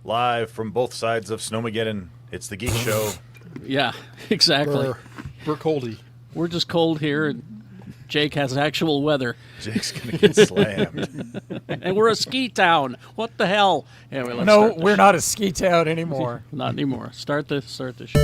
Live from both sides of Snowmageddon, it's the Geek Show. Yeah, exactly. We're coldy. We're just cold here, and Jake has actual weather. Jake's going to get slammed. And we're a ski town. What the hell? Anyway, let's No, start the we're show. not a ski town anymore. Not anymore. Start the show.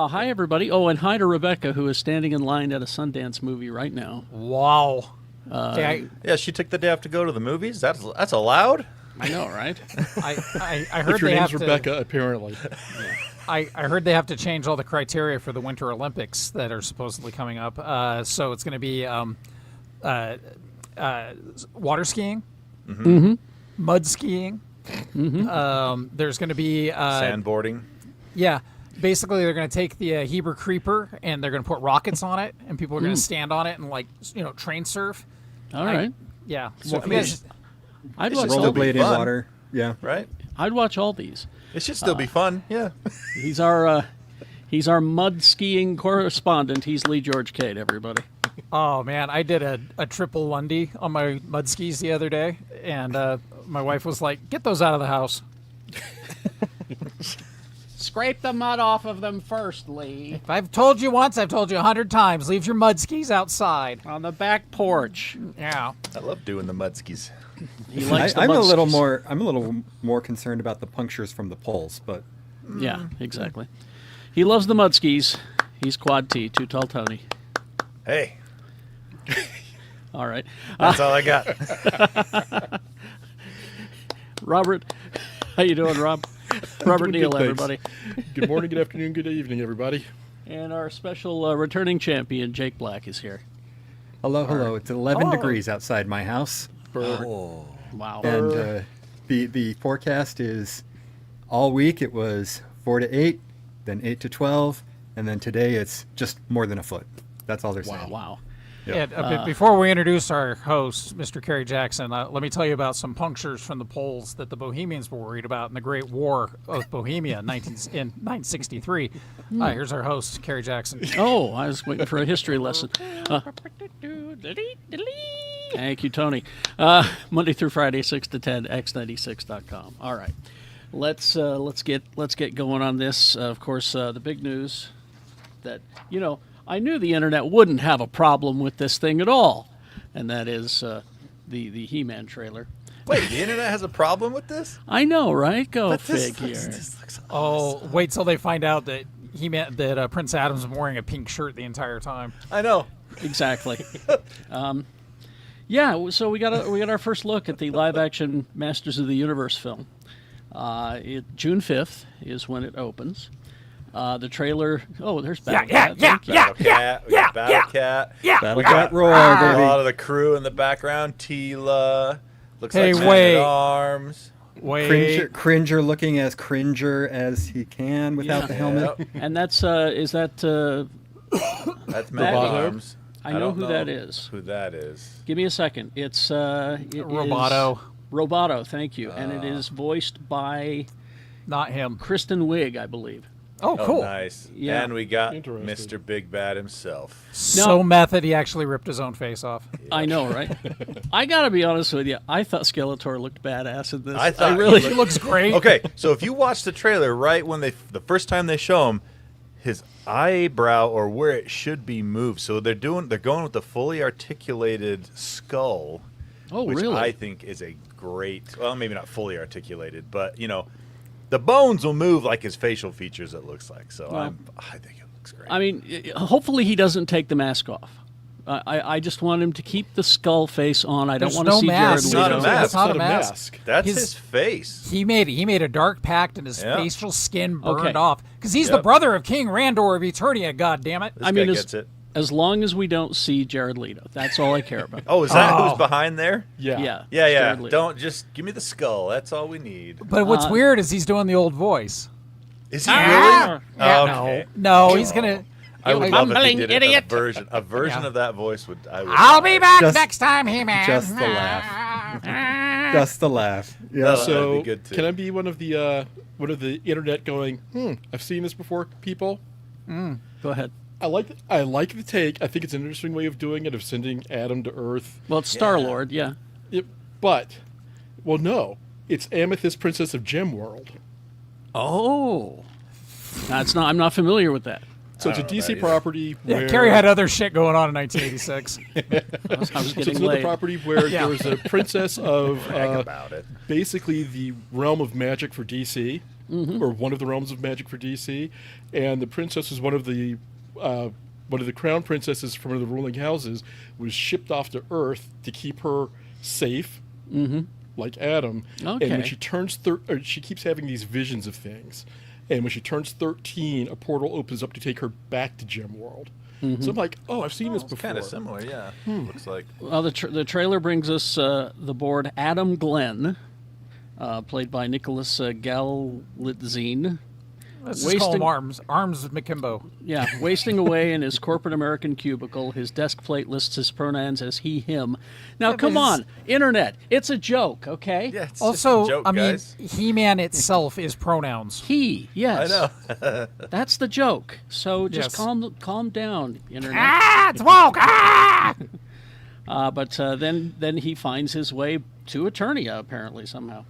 Hi, everybody. Oh, and hi to Rebecca, who is standing in line at a Sundance movie right now. Wow. Okay, Yeah, she took the day off to go to the movies. That's allowed? I know, right? I heard If your they name's have Rebecca, apparently. I heard they have to change all the criteria for the Winter Olympics that are supposedly coming up. So it's going to be water skiing, mud skiing. There's going to be Sandboarding. yeah. Basically, they're going to take the Heber Creeper and they're going to put rockets on it, and people are going to stand on it and train surf. All right. Yeah. So if I you mean, guys, I'd It watch should still all be these. Rollerblade in fun. water. Yeah. Right? I'd watch all these. It should still be fun. Yeah. He's our mud skiing correspondent. He's Lee George Cade, everybody. oh man, I did a triple Lundy on my mud skis the other day, and my wife was like, "Get those out of the house." Scrape the mud off of them first, Lee. If I've told you once, I've told you 100 times. Leave your mud skis outside. On the back porch. Yeah. I love doing the mudskis. He likes the I'm mud a little skis. more. I'm a little more concerned about the punctures from the poles, but Yeah, exactly. He loves the mud skis. He's quad T, too tall Tony. Hey, All right. that's all I got. Robert, how you doing, Rob? Robert Doing good, Neal, thanks. everybody. Good morning, good afternoon, good evening, everybody. And our special returning champion, Jake Black, is here. hello. It's 11 Hello. degrees outside my house, Wow. and the forecast is all week. It was 4 to 8, then 8 to 12, and then today it's just more than a foot. That's all they're saying. Wow. Yeah. And, before we introduce our host, Mr. Kerry Jackson, let me tell you about some punctures from the poles that the Bohemians were worried about in the Great War of Bohemia in 963. Here's our host, Kerry Jackson. Oh, I was waiting for a history lesson. Thank you, Tony. Monday through Friday, 6 to 10, x96.com. All right. Let's get going on this. Of course, the big news that, I knew the internet wouldn't have a problem with this thing at all, and that is the He-Man trailer. Wait, the internet has a problem with this? I know, right? Go But this figure. looks Oh, wait till they find out that he meant that Prince Adam's been wearing a pink shirt the entire time. I know. Exactly. Yeah, so we got our first look at the live-action Masters of the Universe film. June 5th is when it opens. The trailer. Oh, there's Battle Cat. Thank you. Battle Cat, we got Battle Cat. Battle Cat Roar, A baby. lot of the crew in the background. Tila. Looks Hey, like wait. Man-at-Arms. Wait. Cringer looking as cringer as he can without Yeah. the helmet. Yep. And that's is that? That's Man-at-Arms. I know don't who that is. Who that is. Give me a second. It's Roboto. Roboto. Thank you. And it is voiced by Not him. Kristen Wiig, I believe. Oh, Oh, cool. nice. Yeah. And we got Interesting. Mr. Big Bad himself. So method, he actually ripped his own face off. I know, right? I gotta be honest with you. I thought Skeletor looked badass in this. I thought he really. He looks great. Okay, so if you watch the trailer right when the first time they show him, his eyebrow or where it should be moved. So they're going with the fully articulated skull, Oh, which really? I think is a great. Well, maybe not fully articulated, but the bones will move like his facial features. It looks like so. Well, I think it looks great. I mean, hopefully he doesn't take the mask off. I just want him to keep the skull face on. I don't There's want to no see mask. It's not Jared a Leto. mask. It's not a mask. That's his- his face. He made a dark pact and his Yeah. facial skin burned Okay. off because he's the Yep. brother of King Randor of Eternia. God damn it! This I guy mean, gets it. as long as we don't see Jared Leto, that's all I care about. Oh, is that Oh. who's behind there? Yeah. Yeah, Yeah, yeah. Jared Leto. Don't just give me the skull. That's all we need. But what's weird is he's doing the old voice. Is he Ah! really? Yeah, Okay. no, he's gonna. I would love if he mumbling did idiot. it. A version Yeah. of that voice would. I'll be back Just- next time, He-Man. just the laugh. Just the laugh. Yeah. No. So, That'd be good, too. can I be one of the internet going, I've seen this before, people? Go ahead. I like the take. I think it's an interesting way of doing it, of sending Adam to Earth. Well, it's Star Lord, yeah. No, it's Amethyst, Princess of Gemworld. Oh, that's not. I'm not familiar with that. So it's a don't know DC that either. property where Yeah, Carrie had other shit going on in 1986. I was so it's getting another laid. property where Yeah. there was a princess of Brag about it. basically the realm of magic for DC, or one of the realms of magic for DC, and the princess was one of the crown princesses from one of the ruling houses, was shipped off to Earth to keep her safe, like Adam. Okay. And when she turns she keeps having these visions of things, and when she turns 13, a portal opens up to take her back to Gemworld. So I'm like, oh, I've seen this before. Kind of similar, yeah. Looks like. Well, the trailer brings us the board Adam Glenn, played by Nicholas Galitzine. Let's just call him Arms McKimbo. Yeah, wasting away in his corporate American cubicle. His desk plate lists his pronouns as he, him. Now, Yeah, come but on, internet. It's a joke, okay? Yeah, it's Also, just a joke, I mean, guys. He-Man itself is pronouns. He, yes. I know. That's the joke. So just Yes. calm down, internet. Ah, it's woke! Ah! But then he finds his way to Eternia, apparently, somehow.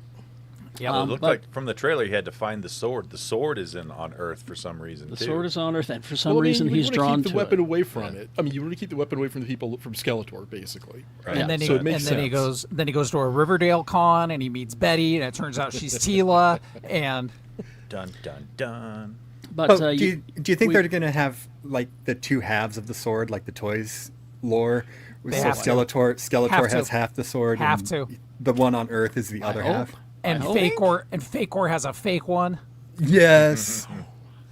It looked but- like from the trailer he had to find the sword. The sword is on Earth for some reason. The too. sword is on Earth, and for some Well, I mean, reason you he's wanna drawn keep the to weapon it. away from it. I mean, you want to keep the weapon away from the people from Skeletor, basically. Right. Yeah. And then So it makes he sense. goes to a Riverdale con and he meets Betty and it turns out she's Tila and Dun dun dun. But Oh, do you think we- they're going to have like the two halves of the sword, like the toys lore? They So have to. Skeletor Have has to. half the sword. Have and to. The one on Earth is the other hope. half. and hope. Fakor has a fake one. Yes.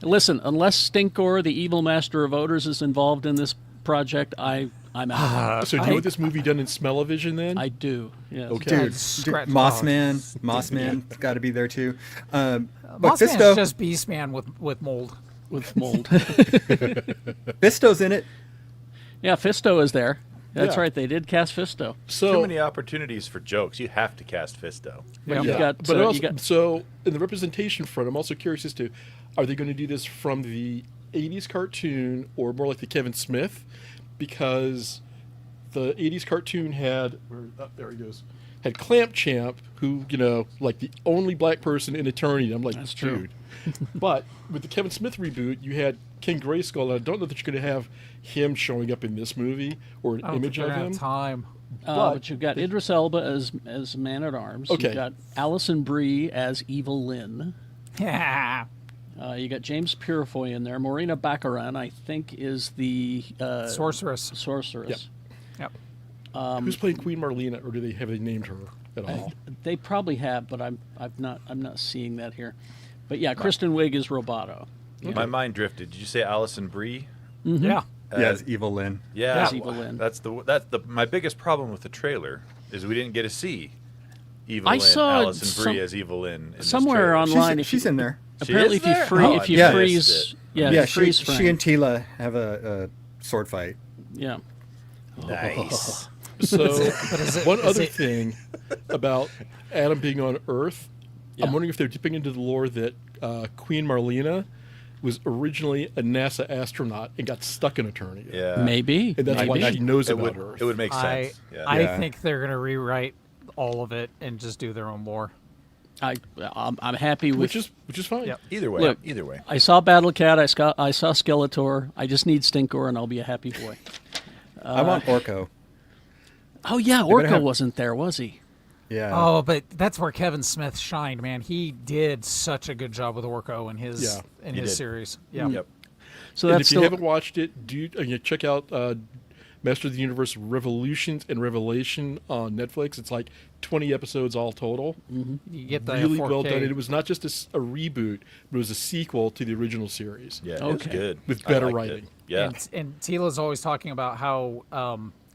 Listen, unless Stinkor, the evil master of odors, is involved in this project, I'm out. So do you want this movie done in Smell-O-Vision then? I do. Yes. Okay. Dude, Scratch- Mossman's got to be there too. But Mossman's Fisto, just Beastman with mold. With mold. Fisto's in it. Yeah, Fisto is there. That's Yeah. right. They did cast Fisto. So Too many opportunities for jokes. You have to cast Fisto. But yeah, you got, but also, you got so in the representation front, I'm also curious as to, are they going to do this from the 80s cartoon or more like the Kevin Smith? Because the 80s cartoon had, there he goes, had Clamp Champ, who, like the only black person in Eternity. I'm like, That's true. dude. But with the Kevin Smith reboot, you had King Grayskull, and I don't know that you're going to have him showing up in this movie or an I don't image think they're of gonna him. have time. but you've got Idris Elba as Man at Arms. Okay. You've got Alison Brie as Evil Lynn. Yeah. You got James Purefoy in there. Morena Baccarin, I think, is the Sorceress. sorceress. Yep. Who's playing Queen Marlena, or do they have they named her at all? They probably have, but I'm not seeing that here. But yeah, Kristen Wiig is Roboto. My mind drifted. Did you say Alison Brie? Yeah. Yes, Evil Lynn. Yeah, As Evil Lynn. That's my biggest problem with the trailer is we didn't get to see Evil I Lynn, saw Alison Brie as Evil Lynn. In this somewhere trailer. online. She's in there. She Apparently, is if you there? free, Oh, if you yeah. freeze, missed it. yeah, Yeah, if you freeze frame. she and Tila have a sword fight. yeah. Nice. So, is it- one is other it- thing about Adam being on Earth, Yeah. I'm wondering if they're dipping into the lore that Queen Marlena was originally a NASA astronaut and got stuck in Eternia. Yeah. And Maybe. that's why maybe. she knows It about would, Earth. it would make I sense. Yeah. Yeah. think they're gonna rewrite all of it and just do their own lore. I'm happy with. which is fine. Yep. either way. Look, either way. I saw Battle Cat. I saw Skeletor. I just need Stinkor, and I'll be a happy boy. I want Orko. Oh yeah, better Orko have- wasn't there, was he? Yeah. Oh, but that's where Kevin Smith shined, man. He did such a good job with Orko in his Yeah, he did. series. Yeah. Yep. So And that's if still you haven't watched it, check out Master of the Universe Revolutions and Revelation on Netflix. It's like 20 episodes all total. You get the Really 4K. well done. And it was not just a reboot, but it was a sequel to the original series. Yeah, it was Okay. good. With I better liked writing. It. Yeah. And Tila's always talking about how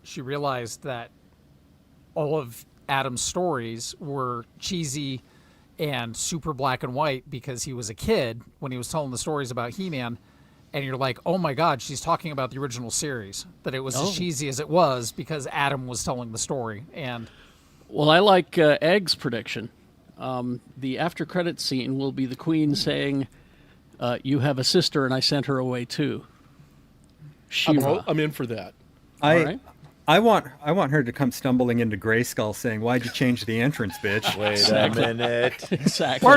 she realized that all of Adam's stories were cheesy and super black and white because he was a kid when he was telling the stories about He-Man. And you're like, oh my God, she's talking about the original series. That it was as cheesy as it was because Adam was telling the story. And well, I like Egg's prediction. The after credit scene will be the Queen saying, "You have a sister, and I sent her away too." She-Ra. I'm in for that. I All right. I want her to come stumbling into Grayskull saying, "Why'd you change the entrance, bitch?" Wait a minute. Exactly.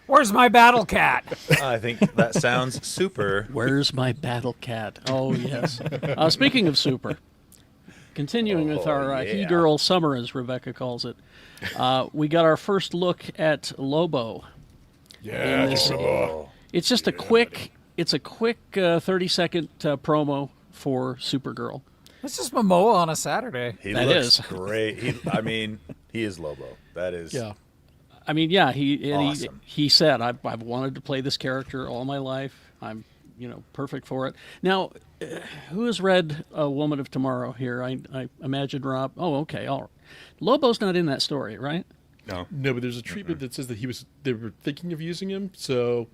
Where's my battle cat? I think that sounds super. Where's my battle cat? Oh, yes. Speaking of super, continuing with our yeah. he-girl summer, as Rebecca calls it, we got our first look at Lobo. Yeah, this- Oh, It's just a quick 30-second promo for Supergirl. This is Momoa on a Saturday. he That looks is. great. He is Lobo. That is. yeah. I mean, yeah, he Awesome. he said, I've wanted to play this character all my life. I'm, perfect for it. Now, who has read A Woman of Tomorrow here? I imagine Rob. Oh, okay. All right. Lobo's not in that story, right? No. No, but there's a treatment that says that they were thinking of using him. So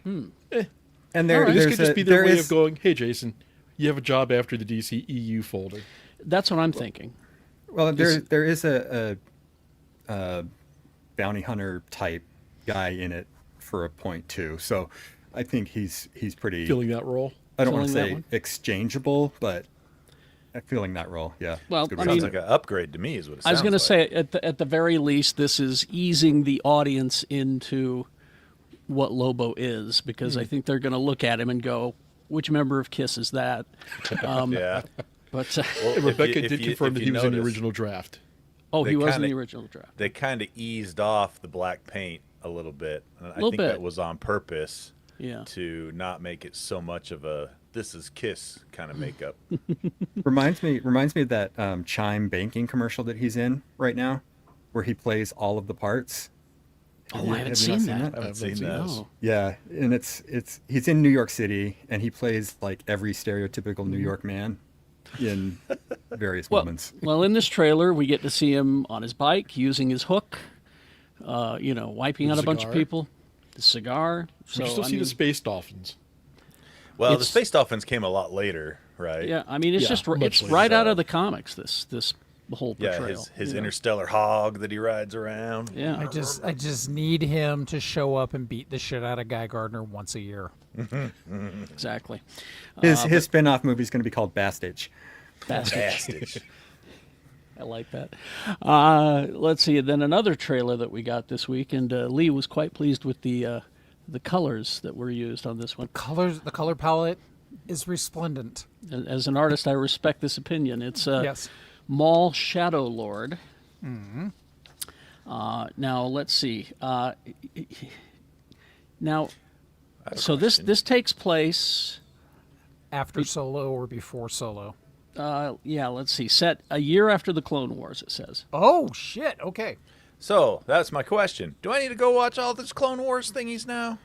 And this there's could just be their there way is of going, "Hey, Jason, you have a job after the DC EU folder." That's what I'm thinking. well there is a bounty hunter type guy in it for a point too. So I think he's pretty. Filling that role. I don't want to filling that say one? exchangeable, but filling that role. Yeah. Well, it's a good I way to mean- Sounds say like it. an upgrade to me, is what it I was sounds going to like. say, at the very least, this is easing the audience into what Lobo is, because I think they're going to look at him and go, which member of KISS is that? Yeah. But Well, And Rebecca if did you- confirm if that you he was in the notice, original draft. oh, they he was in kinda- the original draft. They kind of eased off the black paint a little bit. And I Little think bit. that was on purpose Yeah. to not make it so much of a "this is KISS" kind of makeup. reminds me of that Chime banking commercial that he's in right now, where he plays all of the parts. Oh, you- I haven't have you seen not that. I haven't seen that. Oh. Yeah, and it's he's in New York City and he plays like every stereotypical New York man in various Well, moments. well, in this trailer, we get to see him on his bike using his hook, wiping With out a a bunch of cigar. people. The cigar. So, We still I see mean, the space dolphins. Well, the It's- Space Dolphins came a lot later, right? yeah, I mean, it's Yeah, just much it's later. right out of the comics. This whole Yeah, portrayal. his you know? interstellar hog that he rides around. Yeah. I just need him to show up and beat the shit out of Guy Gardner once a year. Exactly. His spin-off movie is going to be called Bastage. Bastard. I like that. Let's see. Then another trailer that we got this week, and Lee was quite pleased with the colors that were used on this one. The color palette is resplendent. As an artist, I respect this opinion. It's Yes. Maul Shadow Lord. Mm-hmm. Now let's see. Now, so this takes place. After Solo or before Solo? Yeah, let's see. Set a year after the Clone Wars. It says. Oh shit! Okay, So that's my question. Do I need to go watch all this Clone Wars thingies now?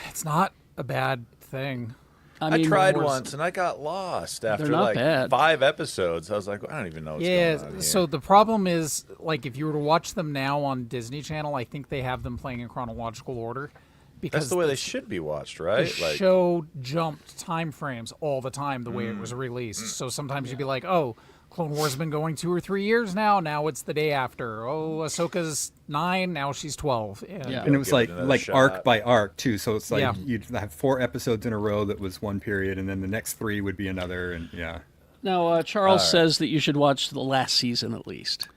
it's not a bad thing. I mean, tried Wars- once and I got lost after not like bad. 5 episodes. I was like, I don't even know what's Yeah. going on here. So the problem is, like, if you were to watch them now on Disney Channel, I think they have them playing in chronological order. Because that's the way they should be watched, the right? show jumped time frames all the time the way it was released. So sometimes you'd be like, oh, Clone Wars has been going 2 or 3 years now. Now it's the day after. Oh, Ahsoka's 9. Now she's 12. Yeah. And it was Give it like another shot. arc by arc too. So it's like Yeah. you'd have 4 episodes in a row that was one period, and then the next 3 would be another, and yeah. Now Charles says that you should watch the last season at least,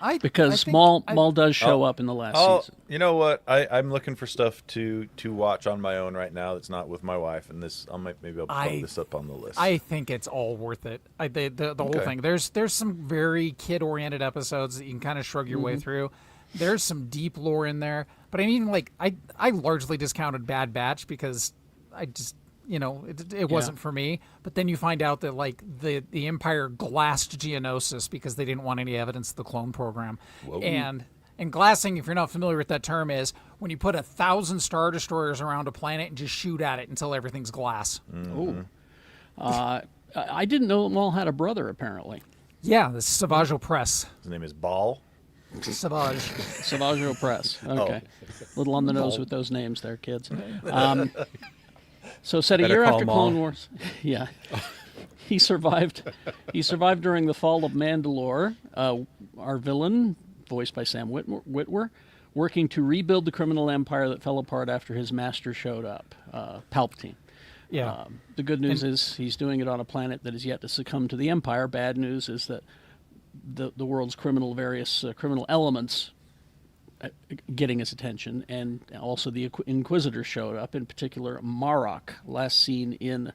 I because think Maul does show up in the last season. You know what? I'm looking for stuff to watch on my own right now. That's not with my wife, and this maybe I'll bump this up on the list. I think it's all worth it. The whole Okay. thing. There's some very kid-oriented episodes that you can kind of shrug your way through. There's some deep lore in there, but I mean, like, I largely discounted Bad Batch because I just, it wasn't for me. But then you find out that, like, the Empire glassed Geonosis because they didn't want any evidence of the clone program. And glassing, if you're not familiar with that term, is when you put 1,000 Star Destroyers around a planet and just shoot at it until everything's glass. I didn't know Maul had a brother. Apparently, Yeah, the Savage Opress. His name is Ball. Savage. Savage Opress. Okay, little on the nose with those names there, kids. So set a Better year call after Maul. Clone Wars. Yeah. He survived. He survived during the fall of Mandalore. Our villain, voiced by Sam Witwer, working to rebuild the criminal empire that fell apart after his master showed up, Palpatine. Yeah. The good news is he's doing it on a planet that is yet to succumb to the Empire. Bad news is that the world's various criminal elements getting his attention, and also the Inquisitor showed up, in particular Marok, last seen in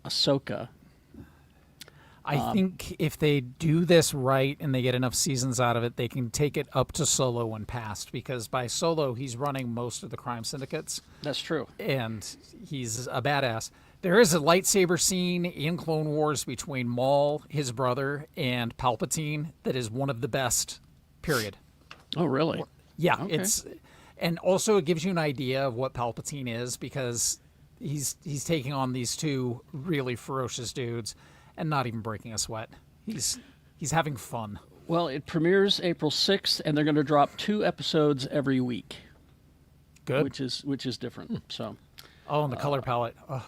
Ahsoka. I think if they do this right and they get enough seasons out of it, they can take it up to Solo when past, because by Solo, he's running most of the crime syndicates. That's true. And he's a badass. There is a lightsaber scene in Clone Wars between Maul, his brother, and Palpatine that is one of the best, period. Oh, really? Yeah, Okay. and also it gives you an idea of what Palpatine is, because he's taking on these two really ferocious dudes and not even breaking a sweat. He's having fun. Well, it premieres April 6th, and they're going to drop 2 episodes every week. Good. Which is different. So, Oh, and the color palette. Oh.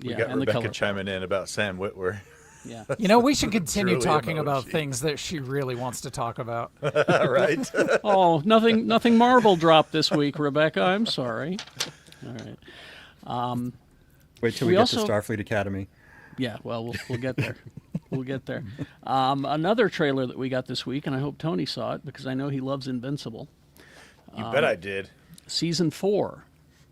yeah, We got and the Rebecca color. chiming in about Sam Witwer. Yeah. You know, we should continue Truly talking about emoji. things that she really wants to talk about. Right? Oh, nothing Marvel dropped this week, Rebecca. I'm sorry. All right. Wait till We we get also- to Starfleet Academy. Yeah, well, we'll get there. We'll get there. Another trailer that we got this week, and I hope Tony saw it because I know he loves Invincible. You bet I did. Season 4.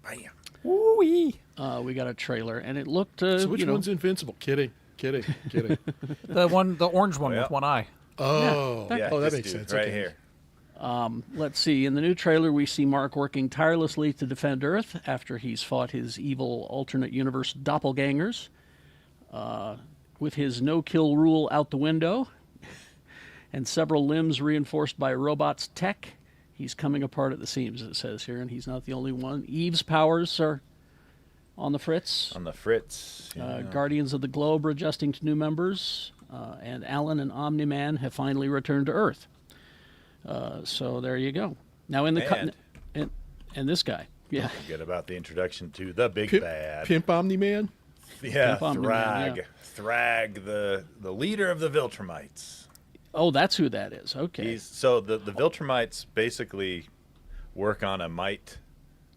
Bam. Ooh-wee. We got a trailer, and it looked. So which you know, one's invincible? Kidding. The orange one Yeah. with one eye. Oh, Yeah, oh, that this makes dude sense. right Okay. here. Let's see. In the new trailer, we see Mark working tirelessly to defend Earth after he's fought his evil alternate universe doppelgangers. With his no-kill rule out the window and several limbs reinforced by robots tech, he's coming apart at the seams, it says here, and he's not the only one. Eve's powers are on the fritz. On the fritz. Yeah. Guardians of the Globe are adjusting to new members, and Alan and Omni-Man have finally returned to Earth. So there you go. Now in the and this guy, yeah, Forget about the introduction to the big Pimp, bad. Pimp Omni-Man? Yeah, Pimp Omni-Man, Thrag. yeah. Thrag, the leader of the Viltrumites. oh, that's who that is. Okay, So the Viltrumites basically work on a might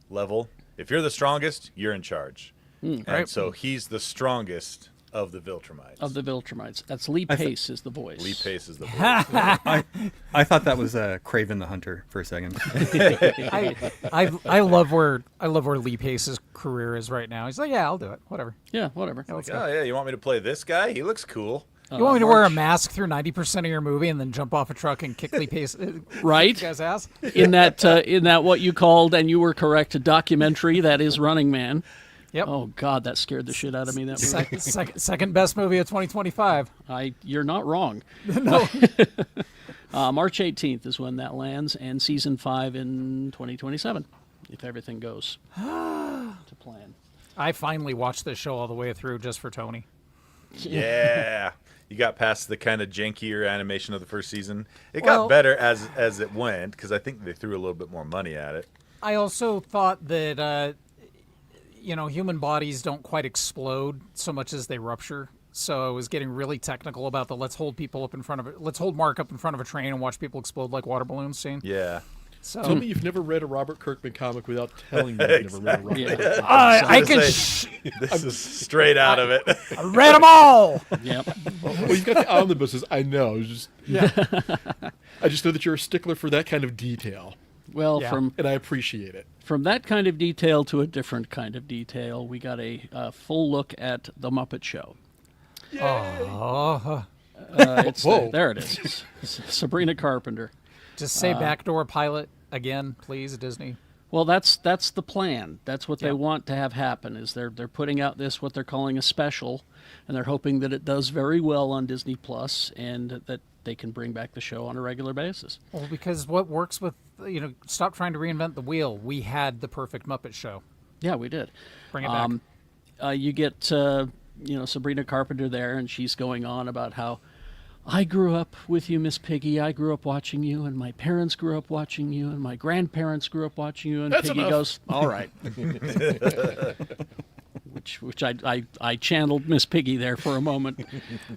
level. If you're the strongest, you're in charge. And Right. so he's the strongest of the Viltrumites. of the Viltrumites. That's Lee Pace is the voice. Lee Pace is the voice. I thought that was Craven the Hunter for a second. I love where Lee Pace's career is right now. He's like, yeah, I'll do it. Whatever. Yeah, whatever. Let's Oh go. yeah, you want me to play this guy? He looks cool. You want me to wear a March- mask through 90% of your movie and then jump off a truck and kick Lee Pace Right? guy's ass? in that what you called, and you were correct, a documentary that is Running Man. Yep. Oh God, that scared the shit out of me. That movie. Second best movie of 2025. You're not wrong. No. March 18th is when that lands, and season 5 in 2027, if everything goes to plan. I finally watched this show all the way through just for Tony. Yeah. You got past the kind of jankier animation of the first season. It Well- got better as it went because I think they threw a little bit more money at it. I also thought that, human bodies don't quite explode so much as they rupture. So I was getting really technical about let's hold Mark up in front of a train and watch people explode like water balloons scene. Yeah. So Tell me you've never read a Robert Kirkman comic without telling me you've never read a Robert Yeah. Kirkman. I Just could say, this is straight out of it. I read them all. Yep. Well, you've got the omnibuses. I know. It's just, I just know that you're a stickler for that kind of detail, Well, Yeah. and I appreciate it. from that kind of detail to a different kind of detail, we got a full look at the Muppet Show. Oh, Whoa. There it is. Sabrina Carpenter. just say backdoor pilot again, please, Disney. Well, that's the plan. That's what they want to have happen. Is they're putting out what they're calling a special, and they're hoping that it does very well on Disney Plus, and that they can bring back the show on a regular basis. Well, because what works with stop trying to reinvent the wheel. We had the perfect Muppet Show. Yeah, we did. Bring it back. You get Sabrina Carpenter there, and she's going on about how I grew up with you, Miss Piggy. I grew up watching you, and my parents grew up watching you, and my grandparents grew up watching you. And That's Piggy enough. goes, "All right." Which I channeled Miss Piggy there for a moment.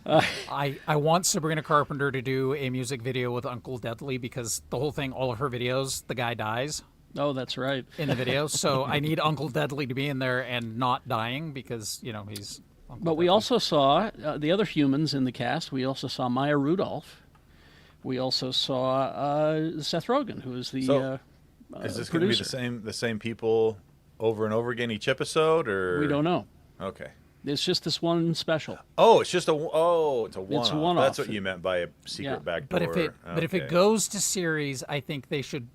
I want Sabrina Carpenter to do a music video with Uncle Deadly because the whole thing, all of her videos, the guy dies Oh, that's right. in the video. So I need Uncle Deadly to be in there and not dying because, he's Uncle But we Deadly. also saw the other humans in the cast. We also saw Maya Rudolph We also saw Seth Rogen, who is the So, is this going to be producer. the same people over and over again each episode, or We don't know. Okay. It's just this one special. Oh, it's just it's a one-off. one-off. That's what you meant by a secret Yeah. back But door. if it goes to series, I think they should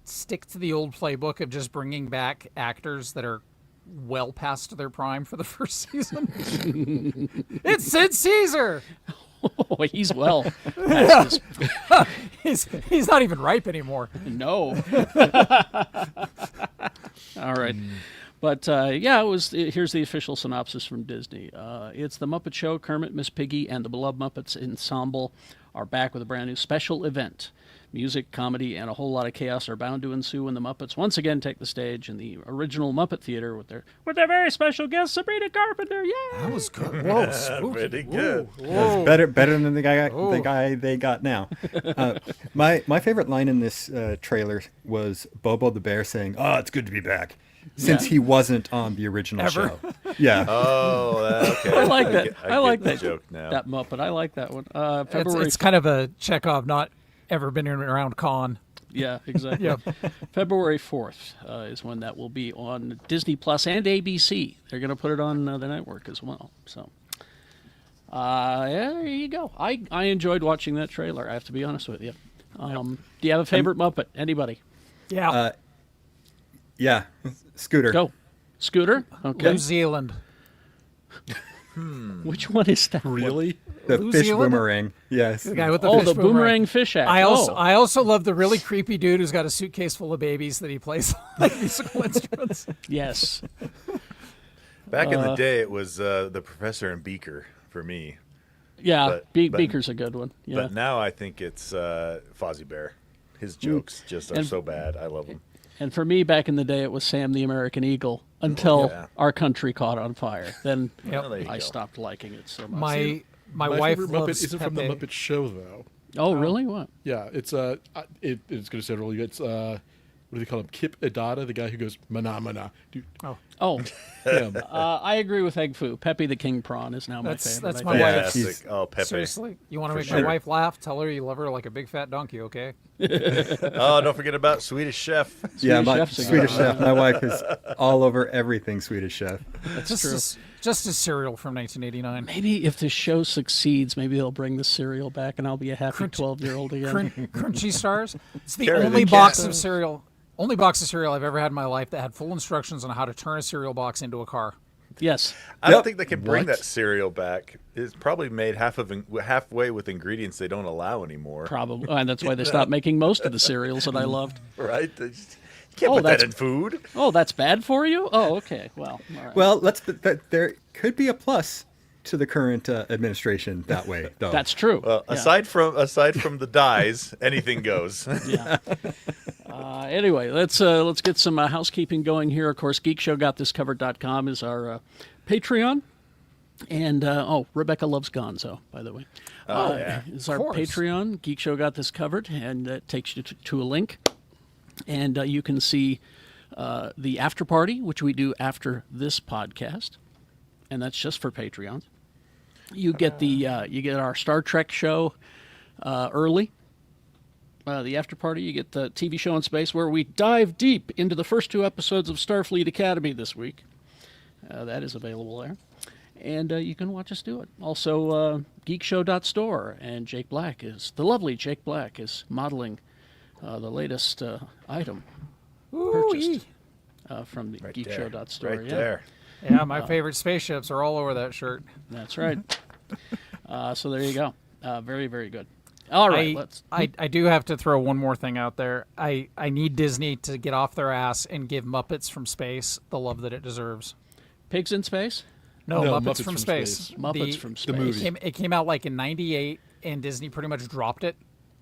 stick to the old playbook of just bringing back actors that are well past their prime for the first season. It's Sid Caesar. Oh, he's well. Past He's not even ripe anymore. No. All right. But here's the official synopsis from Disney. It's the Muppet Show. Kermit, Miss Piggy, and the beloved Muppets ensemble are back with a brand new special event. Music, comedy, and a whole lot of chaos are bound to ensue when the Muppets once again take the stage in the original Muppet Theater with their very special guest, Sabrina Carpenter. Yeah. That was good. Whoa, spooky. Pretty good. It's better than the guy they got now. My favorite line in this trailer was Bobo the Bear saying, "Oh, it's good to be back," since he wasn't on the original show. Yeah. Oh, okay. I like that. I like the that joke now. That Muppet. I like that one. February. It's kind of a Chekhov, not ever been around con. Yeah, exactly. Yep. February 4th is when that will be on Disney Plus and ABC. They're going to put it on the network as well. So, there you go. I enjoyed watching that trailer. I have to be honest with you. Do you have a favorite Muppet? Anybody? Yeah. Yeah. Scooter. Go. Scooter? Okay. New Zealand. Which one is that? Really? The New fish Zealand? boomerang. Yes. The guy with the Oh, fish the boomerang fish act. I also love the really creepy dude who's got a suitcase full of babies that he plays like musical instruments. Yes. Back in the day, it was the Professor and Beaker for me. Yeah, But- Beaker's a good one. Yeah. But now I think it's Fozzie Bear. His jokes just are And- so bad. I love them. And for me, back in the day, it was Sam the American Eagle until Yeah. our country caught on fire. Then Yep. There you I go. stopped liking it so much. My wife favorite loves Muppet isn't from the Pepe. Muppet Show though. Oh, really? What? Yeah, it's it's going to sound really good. It's what do they call him? Kip Adada, the guy who goes mana mana. Dude, Oh, him. I agree with Egg Foo. Pepe the King Prawn is now my favorite. That's I my think. wife. Fantastic. He's- Oh, Pepe. Seriously, you want to For make sure. my wife laugh? Tell her you love her like a big fat donkey, okay? Oh, don't forget about Swedish Chef. Yeah, Swedish my Chef's a good Swedish one. Chef. My wife is all over everything Swedish Chef. That's true. Just as cereal from 1989. Maybe if this show succeeds, maybe they'll bring the cereal back, and I'll be a happy 12-year-old again. Crunchy Stars. It's the Carry the only cat. box of cereal. Only box of cereal I've ever had in my life that had full instructions on how to turn a cereal box into a car. Yes. I don't Yep. think they can bring What? that cereal back. It's probably made halfway with ingredients they don't allow anymore. Probably. And that's why they stopped making most of the cereals that I loved. Right? You can't Oh, put that that's- in food. Oh, that's bad for you? Oh, okay. Well, all right. Well, there could be a plus to the current administration that way, though. That's true. Well, Yeah. aside from the dyes, anything goes. Yeah. Anyway, let's get some housekeeping going here. Of course, GeekShowGotThisCovered.com is our Patreon. And, Rebecca loves Gonzo, by the way. Yeah. It's our course. Patreon, Geek Show Got This Covered, and it takes you to a link. And you can see the after party, which we do after this podcast. And that's just for Patreons. You get you get our Star Trek show early. The after party, you get the TV show in space where we dive deep into the first 2 episodes of Starfleet Academy this week. That is available there. And you can watch us do it. Also, geekshow.store, and the lovely Jake Black is modeling the latest item purchased from the Right geekshow.store. Right there. Yeah, my favorite spaceships are all over that shirt. That's right. So there you go. Very, very good. All right, I do have to throw one more thing out there. I need Disney to get off their ass and give Muppets from Space the love that it deserves. Pigs in Space? No, No, Muppets, from Space. Muppets from Space. movie. It came out like in '98, and Disney pretty much dropped it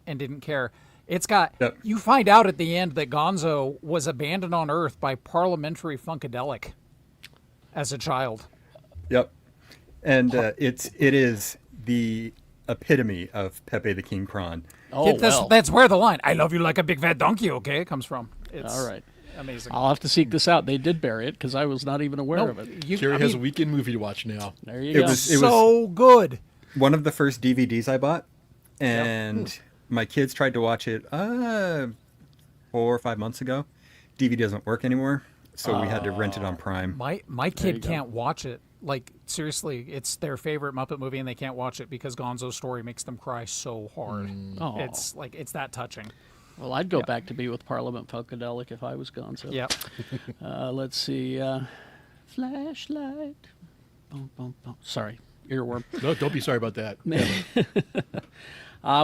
and didn't care. It's got. Yep. You find out at the end that Gonzo was abandoned on Earth by Parliamentary Funkadelic as a child. Yep. And it is the epitome of Pepe the King Prawn. Oh, That's where the line "I love you like a big fat donkey" comes from. It's all right. amazing. I'll have to seek this out. They did bury it because I was not even aware of it. Carrie has a weekend movie to watch now. There you It go. was- so good. One of the first DVDs I bought, and my kids tried to watch it 4 or 5 months ago. DVD doesn't work anymore, so we had to rent it on Prime. My kid can't watch it. Like, seriously, it's their favorite Muppet movie, and they can't watch it because Gonzo's story makes them cry so hard. Oh. It's like, it's that touching. Well, I'd go back to be with Parliament Funkadelic if I was gone. So, Yep. let's see. Flashlight. Boom, boom, boom. Sorry, earworm. No, don't be sorry about that.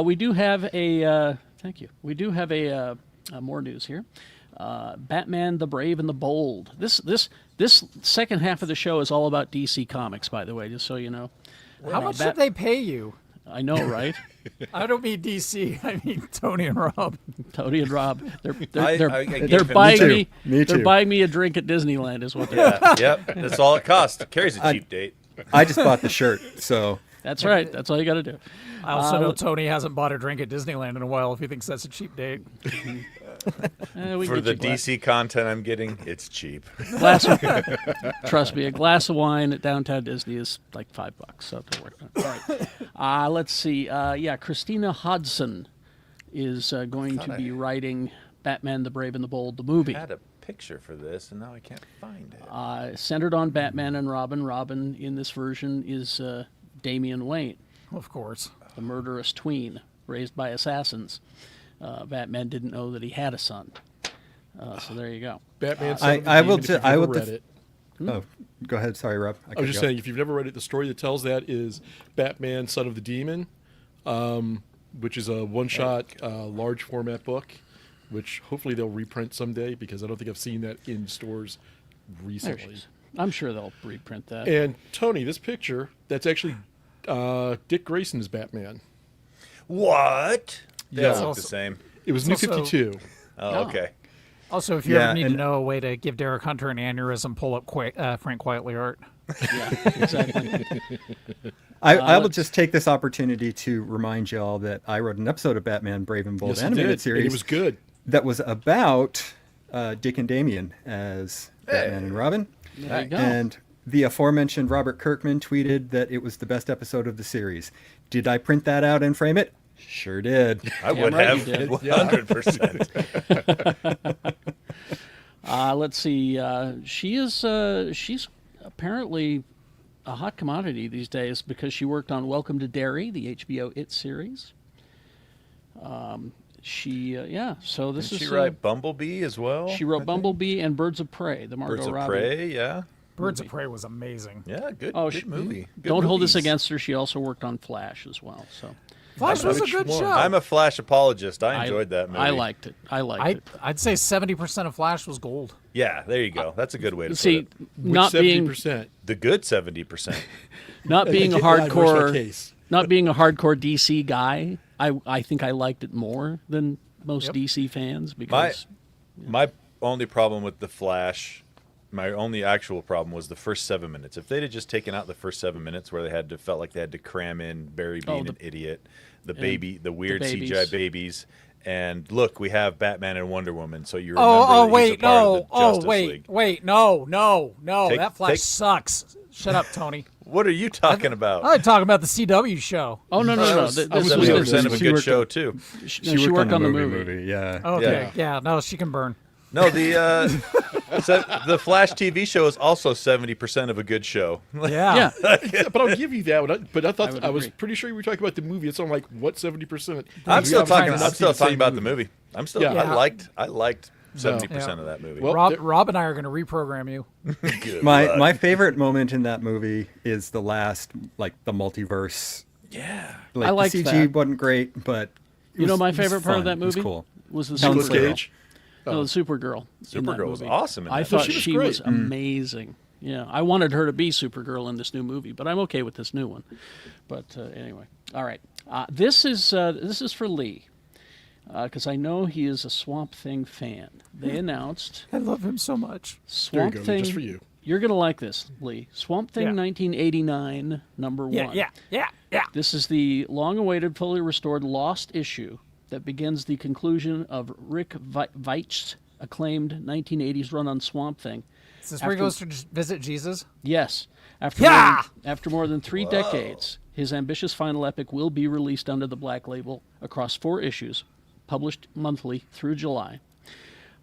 We do have a. Thank you. We do have a more news here. Batman: The Brave and the Bold. This second half of the show is all about DC Comics, by the way, just so you know. How much should they pay you? I know, right? I don't mean DC. I mean Tony and Rob. Tony and Rob. They're I gave they're him- buying Me me. too. Me They're too. buying me a drink at Disneyland, is what they're. Yeah, yep. That's all it costs. Carries a cheap date. I just bought the shirt, so That's right. That's all you got to do. I also know Tony hasn't bought a drink at Disneyland in a while if he thinks that's a cheap date. We For can the get you a DC content I'm getting, it's cheap. glass of, trust me, a glass of wine at downtown Disney is like $5. So don't worry about it. All right. Let's see. Christina Hodson is going to be writing Batman: The Brave and the Bold, the movie. I had a picture for this, and now I can't find it. Centered on Batman and Robin. Robin in this version is Damian Wayne, Of course. the murderous tween raised by assassins. Batman didn't know that he had a son. So there you go. Batman. I will. If you've I never will. read it. Oh, go ahead. Sorry, Rob. I was just saying, if you've never read it, the story that tells that is Batman, Son of the Demon, which is a one-shot, large format book, which hopefully they'll reprint someday because I don't think I've seen that in stores There recently. she is. I'm sure they'll reprint that. And Tony, this picture, that's actually Dick Grayson as Batman. What? They Yeah. all look the Also- same. It was New also- 52. Oh, okay. Also, if you Yeah, ever need to and- know a way to give Derek Hunter an aneurysm, pull up Frank Quietly Art. Yeah, exactly. I will let's- just take this opportunity to remind you all that I wrote an episode of Batman: Brave and Bold Yes, he animated did, series and it was good. that was about Dick and Damian as Batman and Robin. There you go. And the aforementioned Robert Kirkman tweeted that it was the best episode of the series. Did I print that out and frame it? Sure did. I would right, have you did. 100%. Let's see. She's apparently a hot commodity these days because she worked on Welcome to Derry, the HBO It series. So this Did is. she write Bumblebee as well? She wrote Bumblebee and Birds of Prey, the Margot Birds of Robbie. Prey, yeah. Birds of Prey was amazing. Yeah, good, Oh, good movie. Good Don't hold this movies. against her. She also worked on Flash as well. So Flash was a Which good one? show. I'm a Flash apologist. I enjoyed that movie. I liked it. I liked it. I'd say 70% of Flash was gold. Yeah, there you go. That's a good way to See, put it. Which not being 70%? The good 70%. not being a Yeah, I wish that hardcore case. not being a hardcore DC guy, I think I liked it more than most DC fans because My only problem with the Flash, my only actual problem was the first 7 minutes. If they'd have just taken out the first 7 minutes where they felt like they had to cram in Barry being an idiot, the weird babies. CGI babies, and look, we have Batman and Wonder Woman, so you remember that he's a Wait, part no. of the Justice League. Wait, no. Take- That Flash take- sucks. Shut up, Tony. What are you talking about? I'm talking about the CW show. oh no. That was This was 70% of a she good worked show on- too. she worked on the movie. Yeah. Okay, yeah, no, she can burn. No, the Flash TV show is also 70% of a good show. Yeah. Yeah, But I'll give you that one. But I thought would I was agree. pretty sure you were talking about the movie. It's on like what 70%. I'm still talking. not I'm still the same talking about the movie. I'm still. Yeah. I liked 70% of that movie. Well, Rob and I are going to reprogam you. Good My luck. my favorite moment in that movie is the last, like the multiverse. Yeah. Like, I liked the CG that. wasn't great, but it you know was- my it was favorite part of fun. that It was movie cool. was the Helen Nicolas Supergirl. Cage. No, the Supergirl. in that Supergirl was movie. awesome in I that thought movie. she She was was great. amazing. Yeah, I wanted her to be Supergirl in this new movie, but I'm okay with this new one. But anyway, all right. This is for Lee, because I know he is a Swamp Thing fan. They announced I love him so much. Swamp go, Thing. just for you. You're gonna like this, Lee. Swamp Thing Yeah. 1989 number one. Yeah. This is the long-awaited, fully restored Lost issue that begins the conclusion of Rick Veitch's acclaimed 1980s run on Swamp Thing. Is this where he goes to visit Jesus? Yes. After more than 3 decades, his ambitious final epic will be released under the Black Label across 4 issues, published monthly through July.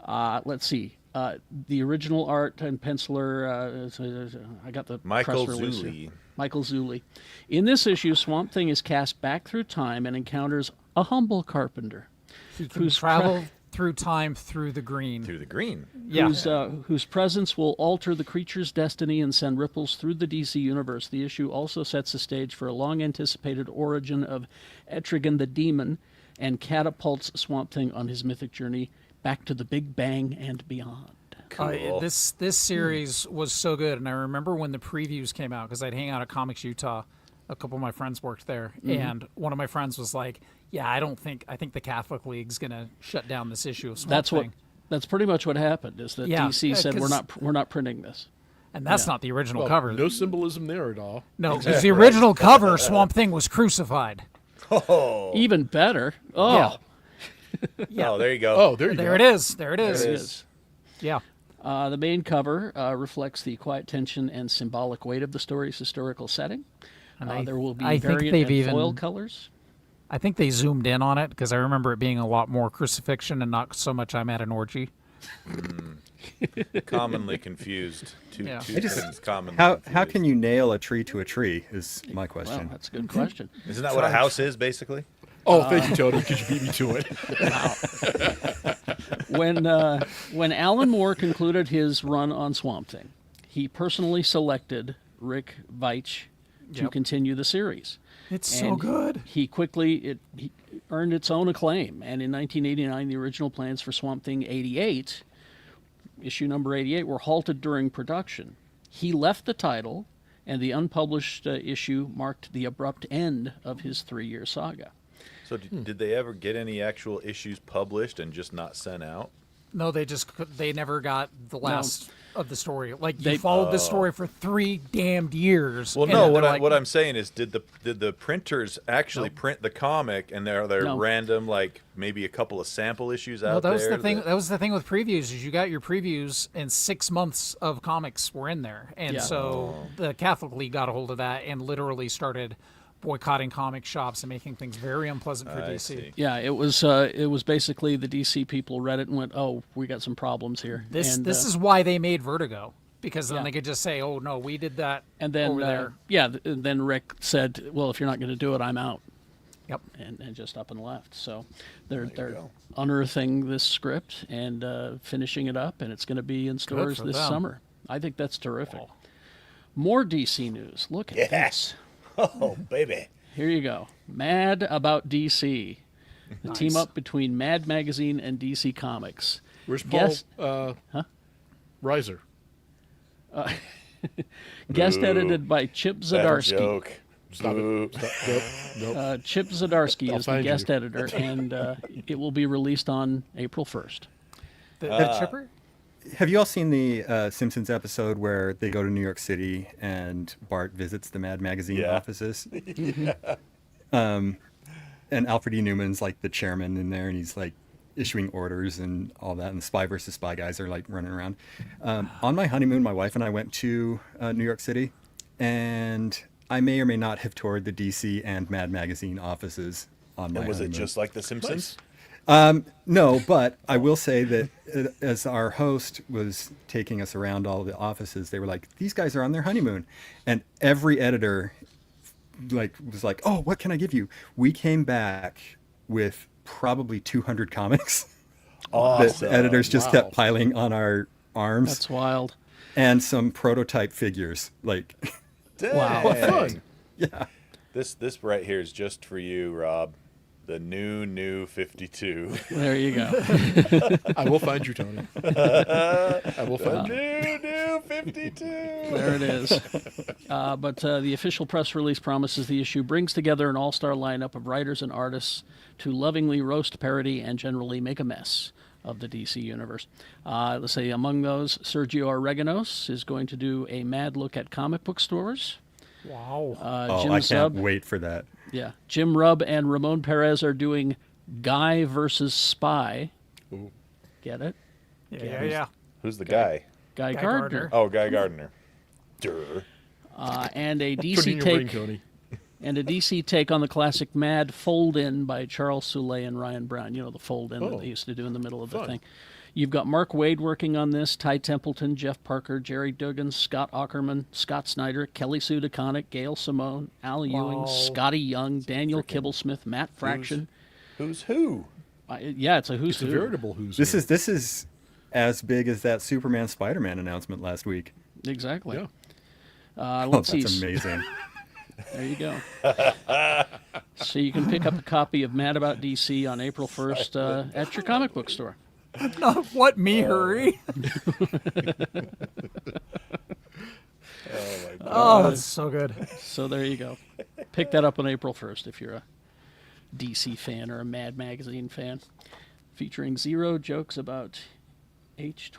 Let's see. The original art and penciler, I got the Michael press release Zulli. here. Michael Zulli. In this issue, Swamp Thing is cast back through time and encounters a humble carpenter. He can travel through time through the green. Through the green. Yeah. Whose presence will alter the creature's destiny and send ripples through the DC universe. The issue also sets the stage for a long-anticipated origin of Etrigan the Demon and catapults Swamp Thing on his mythic journey back to the Big Bang and beyond. Cool. This series was so good, and I remember when the previews came out because I'd hang out at Comics Utah. A couple of my friends worked there, and one of my friends was like, "Yeah, I think the Catholic League's gonna shut down this issue of Swamp Thing." That's pretty much what happened. Is that DC said we're not printing this, and that's not the original cover. No symbolism there at all. No, because the original cover, Swamp Thing was crucified. Oh. Even better. Oh, Yeah. Oh, there you go. Oh, there you go. There it is. there it is. Yeah. The main cover reflects the quiet tension and symbolic weight of the story's historical setting. And there will be I think variant they've and foil even colors. I think they zoomed in on it because I remember it being a lot more crucifixion and not so much I'm at an orgy. Commonly confused. Two things commonly How confused. can you nail a tree to a tree is my Well, question. that's a good question. Isn't that what a house is, basically? Oh, thank you, Tony, because you beat me to it. When Alan Moore concluded his run on Swamp Thing, he personally selected Rick Veitch to continue the series. It's so good. He earned its own acclaim, and in 1989, the original plans for Swamp Thing 88, issue number 88, were halted during production. He left the title, and the unpublished issue marked the abrupt end of his 3-year saga. So did they ever get any actual issues published and just not sent out? No, they never got the last of the story. Like you followed the story for 3 damned years. Well, and no. then What I'm saying is, did the printers actually print the comic, and they're No. random, like maybe a couple of sample issues out Well, that was there? the thing. That was the thing with previews. Is you got your previews, and 6 months of comics were in there, and so the Catholic League got a hold of that and literally started boycotting comic shops and making things very unpleasant for I DC. see. Yeah, it was basically the DC people read it and went, "Oh, we got some problems here." This and, is why they made Vertigo, because then they could just say, "Oh no, we did that." and then over there. then Rick said, "Well, if you're not going to do it, I'm out." Yep. And just up and left. So they're go. unearthing this script and finishing it up, and it's going to be in stores for this them. summer. I think that's terrific. More DC news. Look at this. Oh, baby. Here you go. Mad About DC. The team up between Mad Magazine and DC Comics. Where's Paul? Guess- Reiser. Guest edited by Chip Bad Zdarsky. joke. Stop Boo. it. Stop. Nope. Chip Zdarsky I'll is the find guest you. editor, and it will be released on April 1st. The Chipper. Have you all seen the Simpsons episode where they go to New York City and Bart visits the Mad Magazine Yeah. offices? And Alfred E. Newman's like the chairman in there, and he's like issuing orders and all that, and the Spy versus Spy guys are like running around. On my honeymoon, my wife and I went to New York City, and I may or may not have toured the DC and Mad Magazine offices on my And was it honeymoon. just like The Simpsons? No, but I will say that as our host was taking us around all the offices, they were like, "These guys are on their honeymoon," and every editor was like, "Oh, what can I give you?" We came back with probably 200 comics that the editors just kept piling on our arms, That's wild. and some prototype figures. Like, Dang. What fun. yeah, This right here is just for you, Rob. The new 52. There you go. I will find you, Tony. I will find you. New 52. There it is. But the official press release promises the issue brings together an all-star lineup of writers and artists to lovingly roast, parody, and generally make a mess of the DC universe. Let's say among those, Sergio Oreganos is going to do a mad look at comic book stores. Wow. Jim I can't Zub, wait for that. yeah, Jim Rubb and Ramon Perez are doing Guy versus Spy. Ooh. Get it? Yeah. Who's the guy? Guy Guy Gardner. Gardner. Oh, Guy Gardner. Durr. And a Put it in DC your brain, take Tony. and a DC take on the classic Mad Fold In by Charles Soule and Ryan Brown. You know, the fold in that Oh. they used to do in the middle of the Fun. thing. You've got Mark Waid working on this, Ty Templeton, Jeff Parker, Jerry Dugan, Scott Ackerman, Scott Snyder, Kelly Sue DeConnick, Gail Simone, Al Ewing, Scotty Young, Daniel Kibblesmith, Matt Fraction. Who's who? Yeah, it's a who's It's a who. veritable who's This who. is as big as that Superman Spider-Man announcement last week. Exactly. Yeah. Oh, Let's that's see. amazing. There you go. So you can pick up a copy of Mad About DC on April 1st at your comic book store. What, me hurry? Oh, that's so good. So there you go. Pick that up on April 1st if you're a DC fan or a Mad Magazine fan. Featuring 0 jokes about H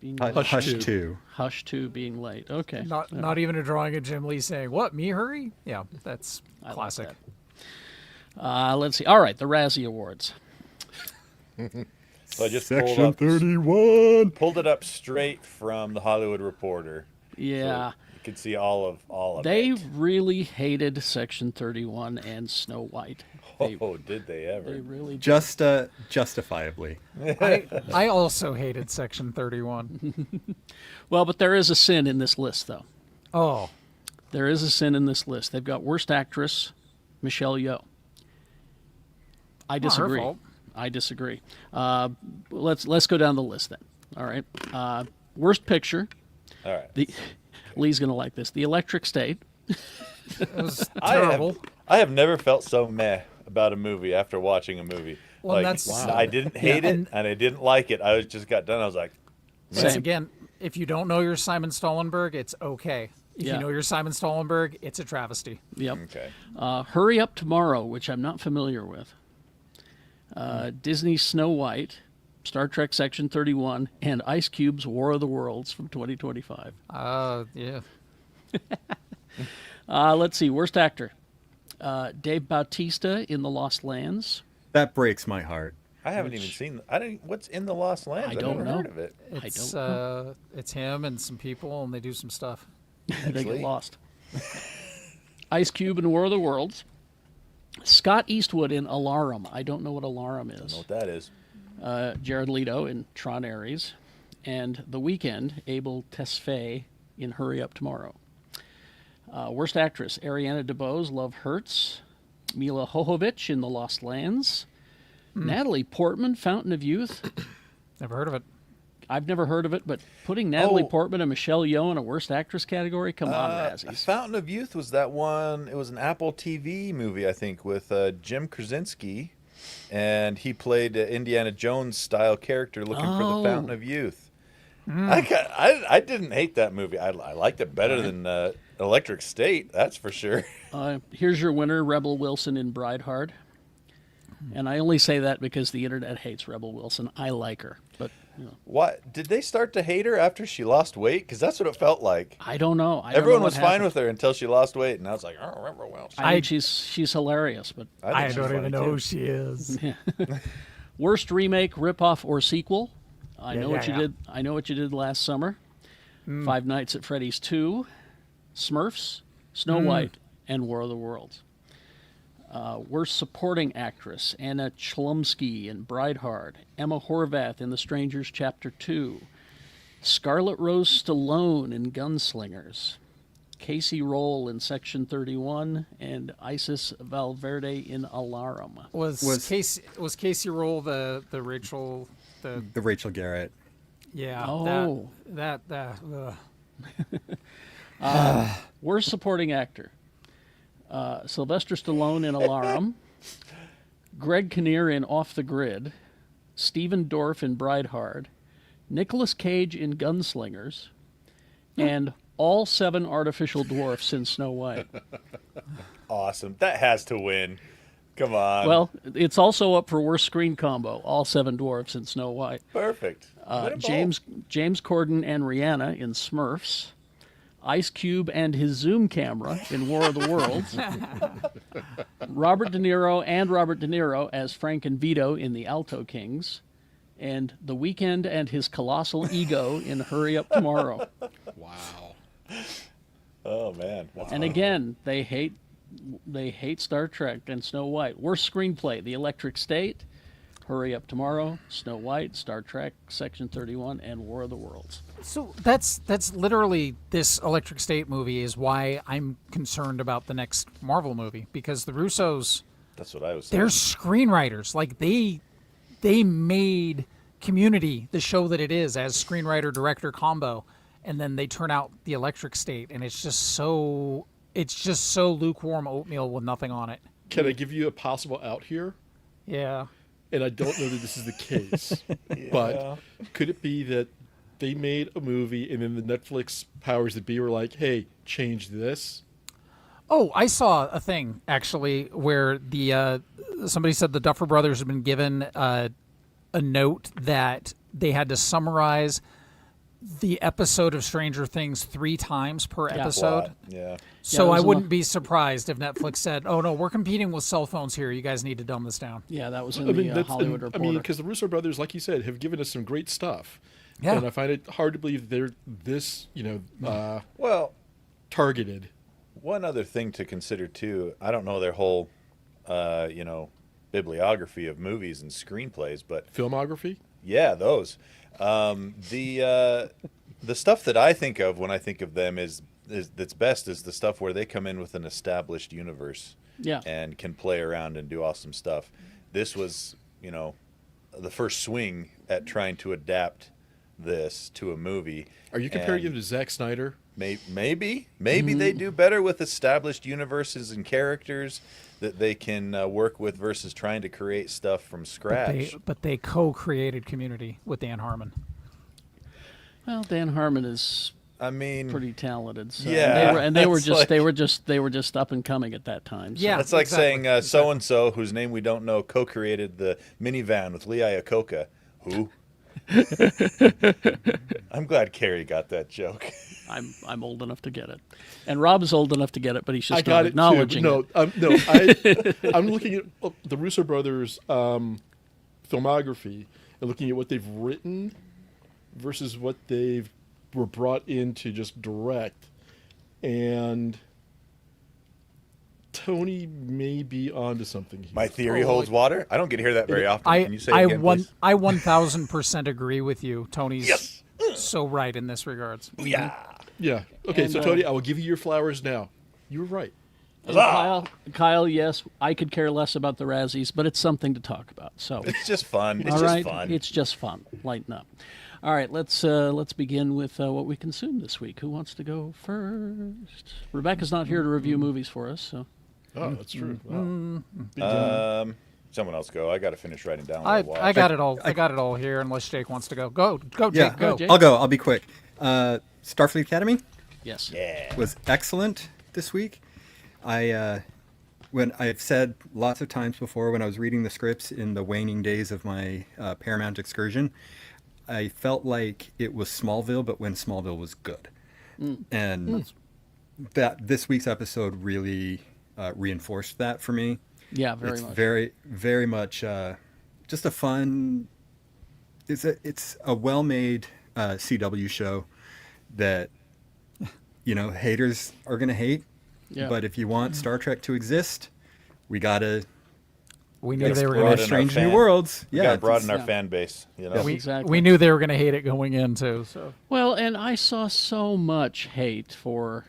being late. Hush Two. 2. Hush 2 being late. Okay. Not even a drawing of Jim Lee saying, "What, me hurry?" Yeah, that's I like classic. that. Let's see. All right, the Razzie Awards. So I just Section 31. pulled it up straight from the Hollywood Reporter. Yeah. You can see all of They it. really hated Section 31 and Snow White. Oh, did they ever? They really Just justifiably. I also hated Section 31. Well, but there is a sin in this list, though. Oh, There is a sin in this list. They've got Worst Actress, Michelle Yeoh. I Not her disagree. fault. I disagree. Let's go down the list then. All right. Worst Picture. All right. Lee's gonna like this. The Electric State. it was terrible. I have never felt so meh about a movie after watching a movie. Well, like, that's- Wow. I didn't hate it and- and I didn't like it. I just got done. I was like, Once Same. again, if you don't know your Simon Stollenberg, it's okay. If Yeah. you know your Simon Stollenberg, it's a travesty. Yep. okay. Hurry Up Tomorrow, which I'm not familiar with. Disney Snow White, Star Trek Section 31, and Ice Cube's War of the Worlds from 2025. Yeah. Let's see. Worst Actor. Dave Bautista in The Lost Lands. That breaks my heart. I haven't even seen. I didn't. What's in the Lost Lands? I I've don't never know. heard of it. It's don't know. it's him and some people, and they do some stuff. They get Actually. lost. Ice Cube in War of the Worlds. Scott Eastwood in Alarum. I don't know what Alarum I don't is. know what that is. Jared Leto in Tron Ares. And The Weeknd, Abel Tesfaye in Hurry Up Tomorrow. Worst Actress, Ariana DeBose, Love Hurts. Mila Jovovich in The Lost Lands. Natalie Portman, Fountain of Youth. Never heard of it. I've never heard of it, but putting Natalie Oh. Portman and Michelle Yeoh in a Worst Actress category? Come on, Razzies. Fountain of Youth was that one. It was an Apple TV movie, I think, with Jim Krasinski, and he played an Indiana Jones style character looking for Oh. the Fountain of Youth. I didn't hate that movie. I liked it better than Electric State, that's for sure. Here's your winner, Rebel Wilson in Brideheart. And I only say that because the internet hates Rebel Wilson. I like her, but you know, What did they start to hate her after she lost weight? Because that's what it felt like. I don't know. I don't Everyone know was what fine happened. with her until she lost weight, and I was like, oh, remember well. I think she's hilarious, but I think don't she's even funny, know too. who she is. worst remake, ripoff, or sequel. I know what you yeah. did. I know what you did last summer. Five Nights at Freddy's 2, Smurfs, Snow White, and War of the Worlds. Worst supporting actress, Anna Chlumsky in Brideheart, Emma Horvath in The Strangers Chapter 2, Scarlett Rose Stallone in Gunslingers, Casey Roll in Section 31, and Isis Valverde in Alarum. Was Casey Roll the Rachel the The Rachel Garrett. Yeah. Oh. that. Ugh. Worst supporting actor. Sylvester Stallone in Alarum, Greg Kinnear in Off the Grid, Stephen Dorff in Brideheart, Nicolas Cage in Gunslingers, and all 7 artificial dwarfs in Snow White. Awesome. That has to win. Come on. Well, it's also up for worst screen combo, all 7 dwarfs in Snow White. Perfect. Win 'em James Corden and Rihanna in Smurfs, Ice Cube and his Zoom camera in War of the Worlds, Robert De Niro as Frank and Vito in The Alto Kings, and The Weeknd and his colossal ego in Hurry Up Tomorrow. Wow. Oh man. That's And again, they hate Star Trek and Snow White. Worst screenplay: The Electric State, Hurry Up Tomorrow, Snow White, Star Trek, Section 31, and War of the Worlds. So that's literally this Electric State movie is why I'm concerned about the next Marvel movie, because the Russos, That's what I was saying. they're screenwriters. Like they made Community the show that it is as screenwriter director combo, and then they turn out the Electric State, and it's just so lukewarm oatmeal with nothing on it. Can I give you a possible out here? Yeah. And I don't know that this is the case, but could it be that they made a movie and then the Netflix powers that be were like, hey, change this? Oh, I saw a thing actually where the somebody said the Duffer Brothers have been given a note that they had to summarize the episode of Stranger Things 3 times per episode. Plot. Yeah. So Yeah, I there's a wouldn't lot- be surprised if Netflix said, "Oh no, we're competing with cell phones here. You guys need to dumb this down." Yeah, that was in I mean, the that's, Hollywood and, Reporter. I mean, because the Russo brothers, like you said, have given us some great stuff. Yeah. And I find it hard to believe they're this, Well, targeted. one other thing to consider too. I don't know their whole, bibliography of movies and screenplays, but Filmography? yeah, those. The stuff that I think of when I think of them is that's best is the stuff where they come in with an established universe. Yeah. And can play around and do awesome stuff. This was, the first swing at trying to adapt this to a movie. Are you comparing And him to Zack Snyder? Maybe they do better with established universes and characters that they can work with versus trying to create stuff from scratch. But they co-created Community with Dan Harmon. Well, Dan Harmon is I mean, pretty talented. So. Yeah, they were that's just like- they were just up and coming at that time. So. Yeah. that's like exactly. saying so and so, whose name we don't know, co-created the minivan with Lee Iacocca. Who? I'm glad Carrie got that joke. I'm old enough to get it, and Rob is old enough to get it, but he's just I not got it too. acknowledging No, it. I'm looking at the Russo brothers' filmography and looking at what they've written versus what they were brought in to just direct, and Tony may be onto something here. My theory holds water. I don't get to hear that very often. I Can you say it again, please? 1000% agree with you. Tony's Yes. so right in this regards. Yeah. Yeah. Okay, And, so Tony, I will give you your flowers now. You were right. And Kyle, yes, I could care less about the Razzies, but it's something to talk about. So, It's just fun. It's all just right, fun. it's just fun. Lighten up. All right, let's begin with what we consumed this week. Who wants to go first? Rebecca's not here to review movies for us, so Oh, that's true. Wow. Someone else go. I got to finish writing down. I What I I watched. got it all. I got it all here. Unless Jake wants to go. Go, Jake. Yeah, Go. Jake. I'll go. I'll be quick. Starfleet Academy yes. Yeah. was excellent this week. When I've said lots of times before, when I was reading the scripts in the waning days of my Paramount excursion, I felt like it was Smallville, but when Smallville was good. And that this week's episode really reinforced that for me. Yeah, very It's much. very, very much just a fun. It's a well-made CW show that haters are gonna hate. Yeah. But if you want Star Trek to exist, we gotta We knew they were broaden going our to. Strange fan- New Worlds. We Yeah, got to it's- broaden our yeah. fan base. You know. Exactly. We knew they were going to hate it going in too. So Well, and I saw so much hate for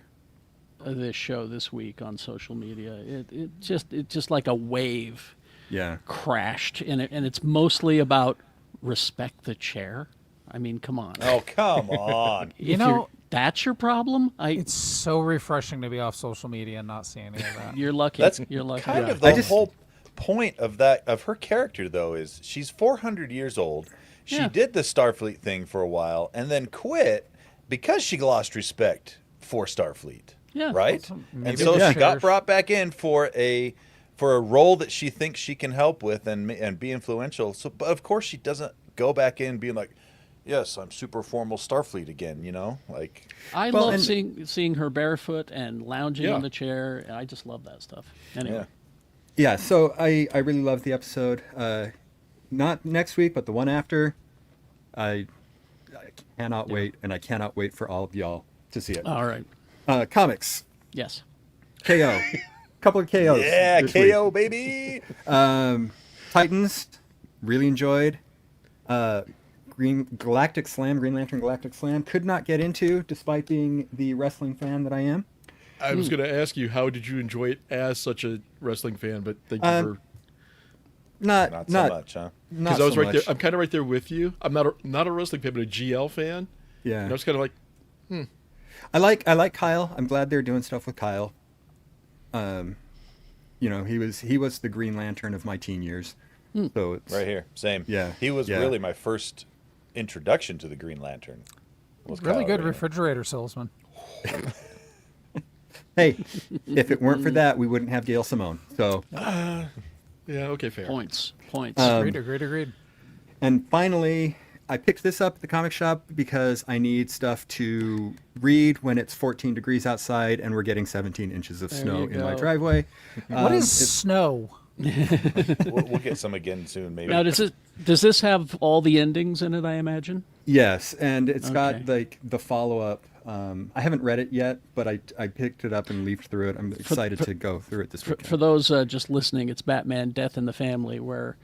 this show this week on social media. It just like a wave yeah. crashed, and it's mostly about respect the chair. I mean, come on. Oh, come on. If you're- that's your problem. it's so refreshing to be off social media and not see any of that. You're lucky. That's You're lucky. kind of I the just- whole point of her character, though, is she's 400 years old. She Yeah. did the Starfleet thing for a while and then quit because she lost respect for Starfleet. Yeah. Right? Maybe And so the she got sheriff- brought back in for a role that she thinks she can help with and be influential. So, but of course, she doesn't go back in being like, yes, I'm super formal Starfleet again, like. I Well, love and- seeing her barefoot and lounging Yeah. in the chair. I just love that stuff. Anyway. Yeah. Yeah, so I really loved the episode. Not next week, but the one after. I cannot wait, and I cannot wait for all of y'all to see it. All right. Comics. Yes. KO. Couple of KOs. Yeah, this KO, week. baby. Titans. Really enjoyed. Green Lantern Galactic Slam. Could not get into, despite being the wrestling fan that I am. I was going to ask you, how did you enjoy it as such a wrestling fan? But thank you for Not so much, huh? because I was right there. I'm kind of right there with you. I'm not a wrestling fan, but a GL fan. Yeah. And I was kind of like, I like Kyle. I'm glad they're doing stuff with Kyle. He was the Green Lantern of my teen years. So it's Right here, same. Yeah, he was yeah. really my first introduction to the Green Lantern. Was Really Kyle good Rayner. refrigerator salesman. Hey, if it weren't for that, we wouldn't have Gail Simone. So, yeah, okay, fair. Points. Agreed. and finally, I picked this up at the comic shop because I need stuff to read when it's 14 degrees outside and we're getting 17 inches of snow you in my go. driveway. What is it's- snow? We'll get some again soon, maybe. Now, does this have all the endings in it, I imagine? Yes, and it's got Okay. like the follow-up. I haven't read it yet, but I picked it up and leafed through it. I'm excited to go through it this weekend. For those just listening, it's Batman: Death in the Family, where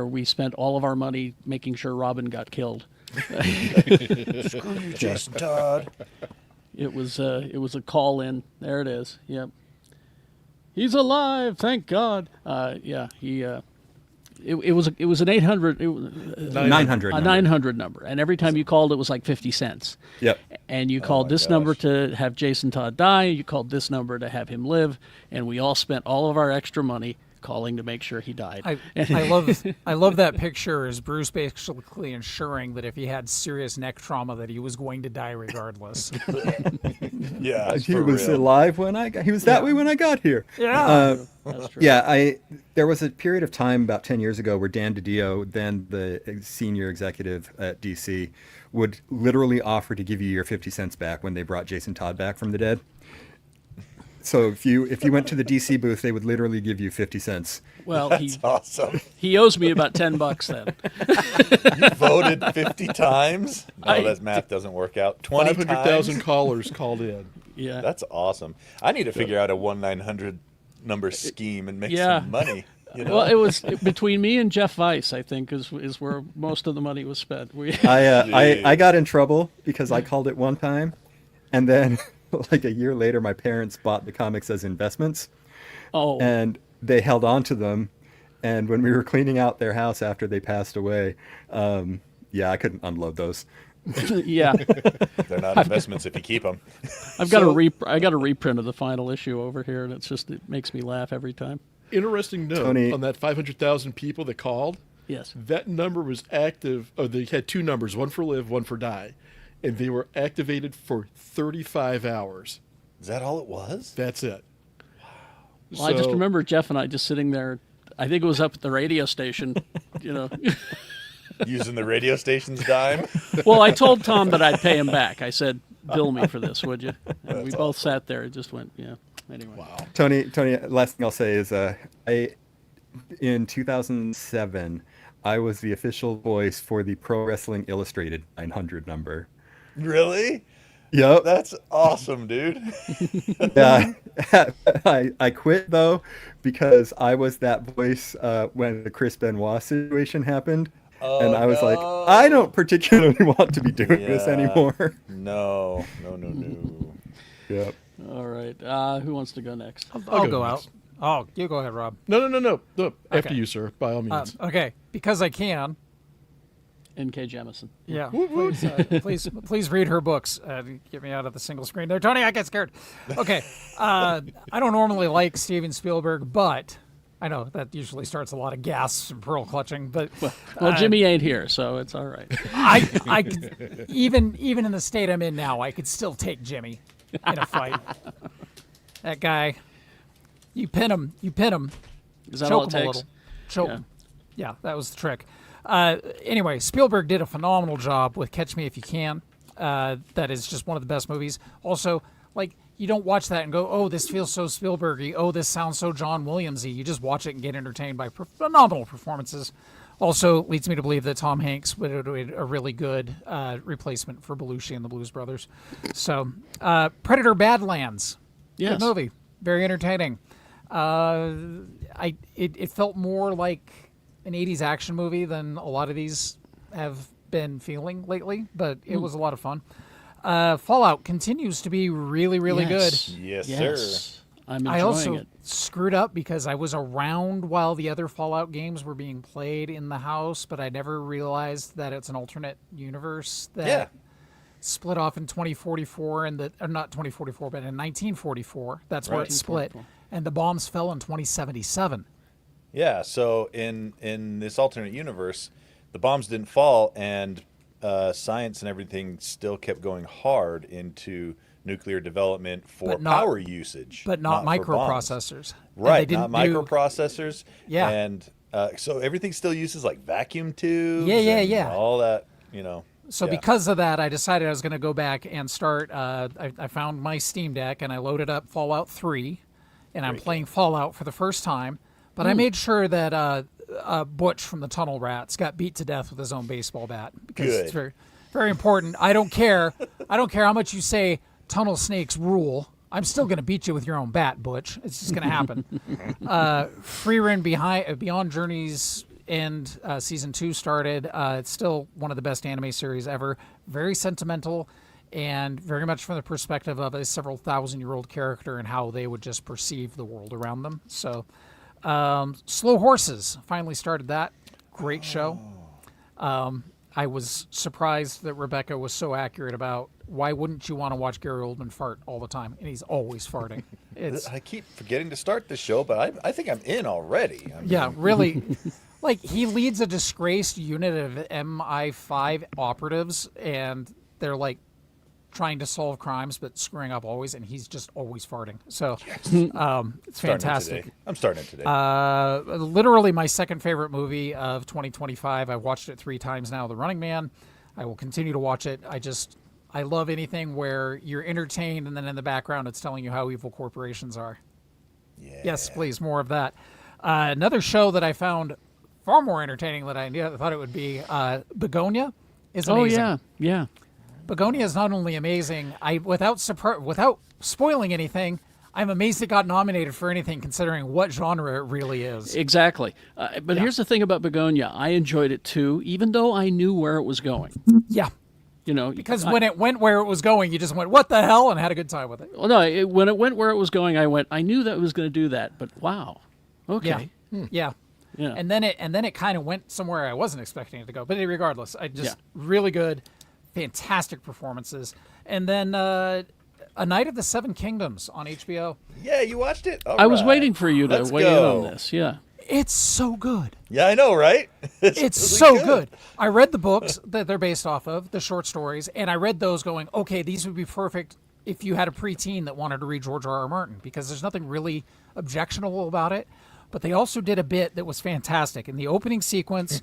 we spent all of our money making sure Robin got killed. Screw you, Jason Todd. It was a call in. There it is. Yep. He's alive, thank God. It was an 800 900. a 900 number, and every time you called, it was like 50 cents. Yep. And you called my this number gosh. to have Jason Todd die. You called this number to have him live, and we all spent all of our extra money calling to make sure he died. I love that picture as Bruce basically ensuring that if he had serious neck trauma that he was going to die regardless. Yeah, He for was real. alive when he was that way when I got here. Yeah. That's true. Yeah, there was a period of time about 10 years ago where Dan DiDio, then the senior executive at DC, would literally offer to give you your 50 cents back when they brought Jason Todd back from the dead. So if you went to the DC booth, they would literally give you 50 cents. Well, That's awesome. he owes me about $10 then. You voted 50 times? No, I- that math doesn't work out. 20 500,000 times? callers called in. Yeah. That's awesome. I need to figure out a 1-900 number scheme and make Yeah. some money. You know? Well, it was between me and Jeff Weiss, I think, is where most of the money was spent. I got in trouble because I called it one time, and then like a year later, my parents bought the comics as investments, and they held on to them. And when we were cleaning out their house after they passed away, I couldn't unload those. Yeah. They're not investments if you keep them. I got a reprint of the final issue over here, and it makes me laugh every time. Interesting note Tony- on that 500,000 people that called. Yes. That number was active. Oh, they had two numbers, one for live, one for die, and they were activated for 35 hours. Is that all it was? That's it. Well, I just remember Jeff and I just sitting there. I think it was up at the radio station, Using the radio station's dime? Well, I told Tom that I'd pay him back. I said, "Bill me for this, would you?" And we both sat there and just went, "Yeah." Anyway. Wow. Tony, last thing I'll say is in 2007, I was the official voice for the Pro Wrestling Illustrated 900 number. Really? Yep. That's awesome, dude. Yeah. I quit, though, because I was that voice when the Chris Benoit situation happened. And I was like, I don't particularly want to be doing this Yeah. anymore. No. Yep. All right. Who wants to go next? I'll go go next. out. Oh, you go ahead, Rob. No. After Okay. you, sir, by all means. Okay, because I can. N.K. Jemisin. Yeah, please read her books. Get me out of the single screen there, Tony. I get scared. Okay, I don't normally like Steven Spielberg, but I know that usually starts a lot of gasps and pearl clutching. But Well, Jimmy ain't here, so it's all right. I could, even in the state I'm in now, I could still take Jimmy in a fight. That guy, you pin him. Is that all Choke it him a takes? little. Choke. Yeah. Yeah, that was the trick. Anyway, Spielberg did a phenomenal job with Catch Me If You Can. That is just one of the best movies. Also, like, you don't watch that and go, oh, this feels so Spielberg-y. Oh, this sounds so John Williams-y. You just watch it and get entertained by phenomenal performances. Also leads me to believe that Tom Hanks would be a really good replacement for Belushi and the Blues Brothers. So, Predator Badlands. Yes. Good movie. Very entertaining. It felt more like an 80s action movie than a lot of these have been feeling lately, but it was a lot of fun. Fallout continues to be really, really good. Yes, Yes. sir. I'm enjoying I also it. screwed up because I was around while the other Fallout games were being played in the house, but I never realized that it's an alternate universe that split off in 2044 and that, or not 2044, but in 1944. That's where it split, and the bombs fell in 2077. Yeah, so in this alternate universe, the bombs didn't fall, and science and everything still kept going hard into nuclear development for power usage, but not for bombs. microprocessors. Right, not microprocessors. Yeah. And so everything still uses like vacuum tubes. Yeah. All that, So because of that, I decided I was going to go back and start. I found my Steam Deck and I loaded up Fallout 3, and I'm playing Fallout for the first time. But I made sure that Butch from the Tunnel Rats got beat to death with his own baseball bat because it's very, very important. I don't care. I don't care how much you say tunnel snakes rule. I'm still going to beat you with your own bat, Butch. It's just going to happen. Freerun Beyond Journey's End season 2 started. It's still one of the best anime series ever. Very sentimental, and very much from the perspective of a several thousand-year-old character and how they would just perceive the world around them. So, Slow Horses finally started that. Great show. I was surprised that Rebecca was so accurate about why wouldn't you want to watch Gary Oldman fart all the time? And he's always farting. I keep forgetting to start the show, but I think I'm in already. Yeah, really. Like, he leads a disgraced unit of MI5 operatives, and they're like trying to solve crimes but screwing up always, and he's just always farting. So it's fantastic. I'm starting it today. Literally my second favorite movie of 2025. I've watched it 3 times now, The Running Man. I will continue to watch it. I love anything where you're entertained and then in the background it's telling you how evil corporations are. Yeah. Yes, please, more of that. Another show that I found far more entertaining than I thought it would be, Begonia is amazing. Oh, yeah. Begonia is not only amazing, without spoiling anything, I'm amazed it got nominated for anything considering what genre it really is. Exactly. But here's the thing about Begonia. I enjoyed it too, even though I knew where it was going. Yeah. Because when it went where it was going, you just went, what the hell, and had a good time with it. Well, no, when it went where it was going, I knew that it was going to do that, but wow. Okay. Yeah. Yeah. And then it kind of went somewhere I wasn't expecting it to go. But regardless, really good, fantastic performances. And then A Night of the Seven Kingdoms on HBO. Yeah, you watched it? All I was right. waiting for you to Let's weigh go. in on this. Yeah. It's so good. Yeah, I know, right? It's really so good. I read the books that they're based off of, the short stories, and I read those going, okay, these would be perfect if you had a preteen that wanted to read George R.R. Martin, because there's nothing really objectionable about it. But they also did a bit that was fantastic. In the opening sequence,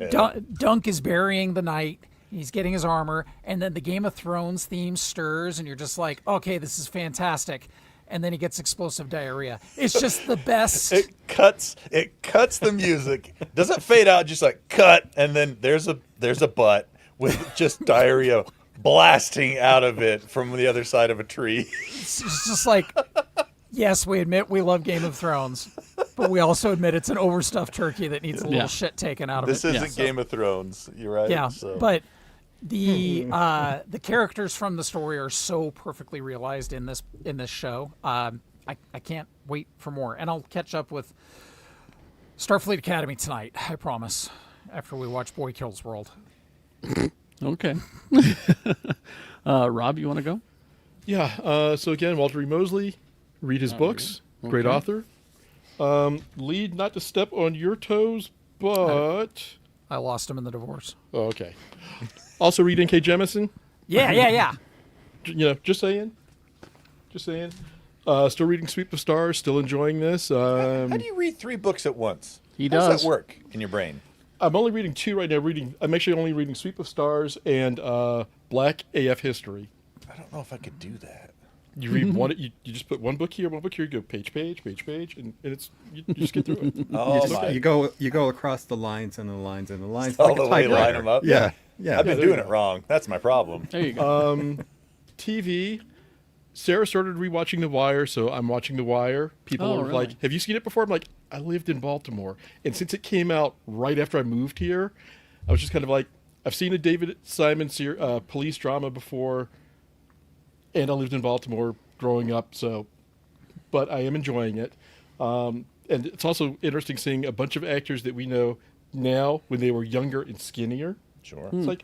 Dunk is burying the knight. He's getting his armor, and then the Game of Thrones theme stirs, and you're just like, okay, this is fantastic. And then he gets explosive diarrhea. It's just the best. It cuts the music. Doesn't fade out, just like cut, and then there's a butt with just diarrhea blasting out of it from the other side of a tree. It's just like, yes, we admit we love Game of Thrones, but we also admit it's an overstuffed turkey that needs a little shit taken out of This it. isn't Game of Thrones. You're right. Yeah, So. but the characters from the story are so perfectly realized in this show. I can't wait for more, and I'll catch up with Starfleet Academy tonight. I promise. After we watch Boy Kills World. Okay. Rob, you want to go? Yeah. So again, Walter E. Mosley. Read his books. Okay. Great author. Lead not to step on your toes, but I lost him in the divorce. oh, okay. Also read N.K. Jemisin. Yeah. Just saying. Still reading Sweep of Stars. Still enjoying this. How do you read 3 books at once? He How does does. that work in your brain? I'm only reading 2 right now. I'm actually only reading Sweep of Stars and Black AF History. I don't know if I could do that. You read one. You just put one book here, you go page, and you just get through it. Oh my! You go across the lines and the lines and the lines. All like the a way, line typewriter. them up. Yeah, yeah. I've been there doing you it go. wrong. That's my problem. There you go. TV. Sarah started rewatching The Wire, so I'm watching The Wire. People Oh, are really? like, "Have you seen it before?" I'm like, "I lived in Baltimore, and since it came out right after I moved here, I was just kind of like, I've seen a David Simon police drama before, and I lived in Baltimore growing up, so, but I am enjoying it. And it's also interesting seeing a bunch of actors that we know now when they were younger and skinnier. Sure. It's like,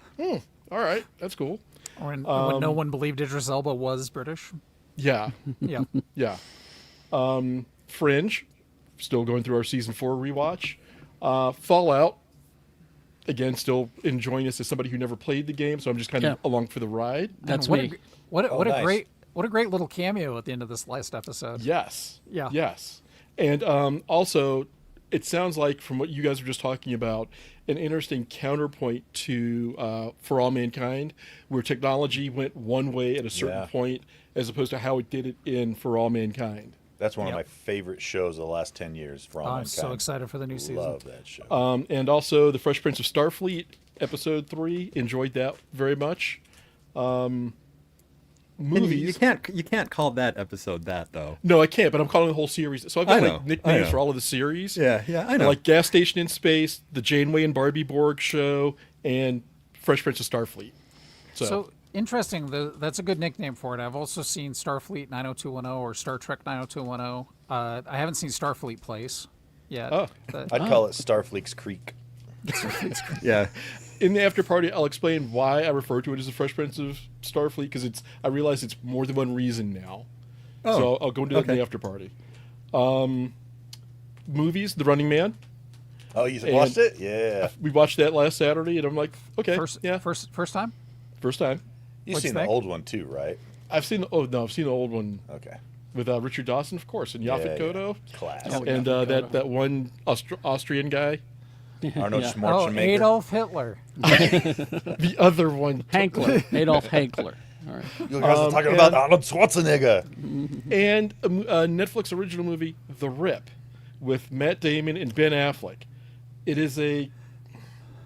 all right, that's cool. When no one believed Idris Elba was British. Yeah, Yeah. yeah. Fringe, still going through our season 4 rewatch. Fallout, again, still enjoying this as somebody who never played the game, so I'm just kind of Yeah. along for the ride. That's what me. What Oh, nice. a great little cameo at the end of this last episode. Yes. Yeah. Yes. And also, it sounds like from what you guys were just talking about, an interesting counterpoint to For All Mankind, where technology went one way at a certain Yeah. point, as opposed to how it did it in For All Mankind. That's one of Yep. my favorite shows of the last 10 years. For All I'm Mankind. so excited for the new season. Love that show. And also, The Fresh Prince of Starfleet, episode 3, enjoyed that very much. And Movies. you can't call that episode that though. No, I can't, but I'm calling the whole series. So I've I got know, like nicknames I know. for all of the series. Yeah, I know. Like Gas Station in Space, the Janeway and Barbie Borg show, and Fresh Prince of Starfleet. So interesting. That's a good nickname for it. I've also seen Starfleet 90210 or Star Trek 90210. I haven't seen Starfleet Place yet. Oh. but- I'd call it Starfleet's Creek. yeah. in the after party, I'll explain why I refer to it as the Fresh Prince of Starfleet, because I realize it's more than one reason now. Oh, So I'll go into that in okay. the after party. Movies, The Running Man. Oh, you watched it? Yeah. We watched that last Saturday, and I'm like, okay, first time. first time. You've What'd you seen the think? old one too, right? I've seen the old one Okay. with Richard Dawson, of course, and Yaphet Kotto, Class. Oh, and Yaphet Kotto. that one Austrian guy, Arnold Yeah. Oh, Schwarzenegger. Adolf Hitler. the other one, Hankler, Adolf Hankler. All right. You guys are talking about Arnold Schwarzenegger. and a Netflix original movie, The Rip, with Matt Damon and Ben Affleck. It is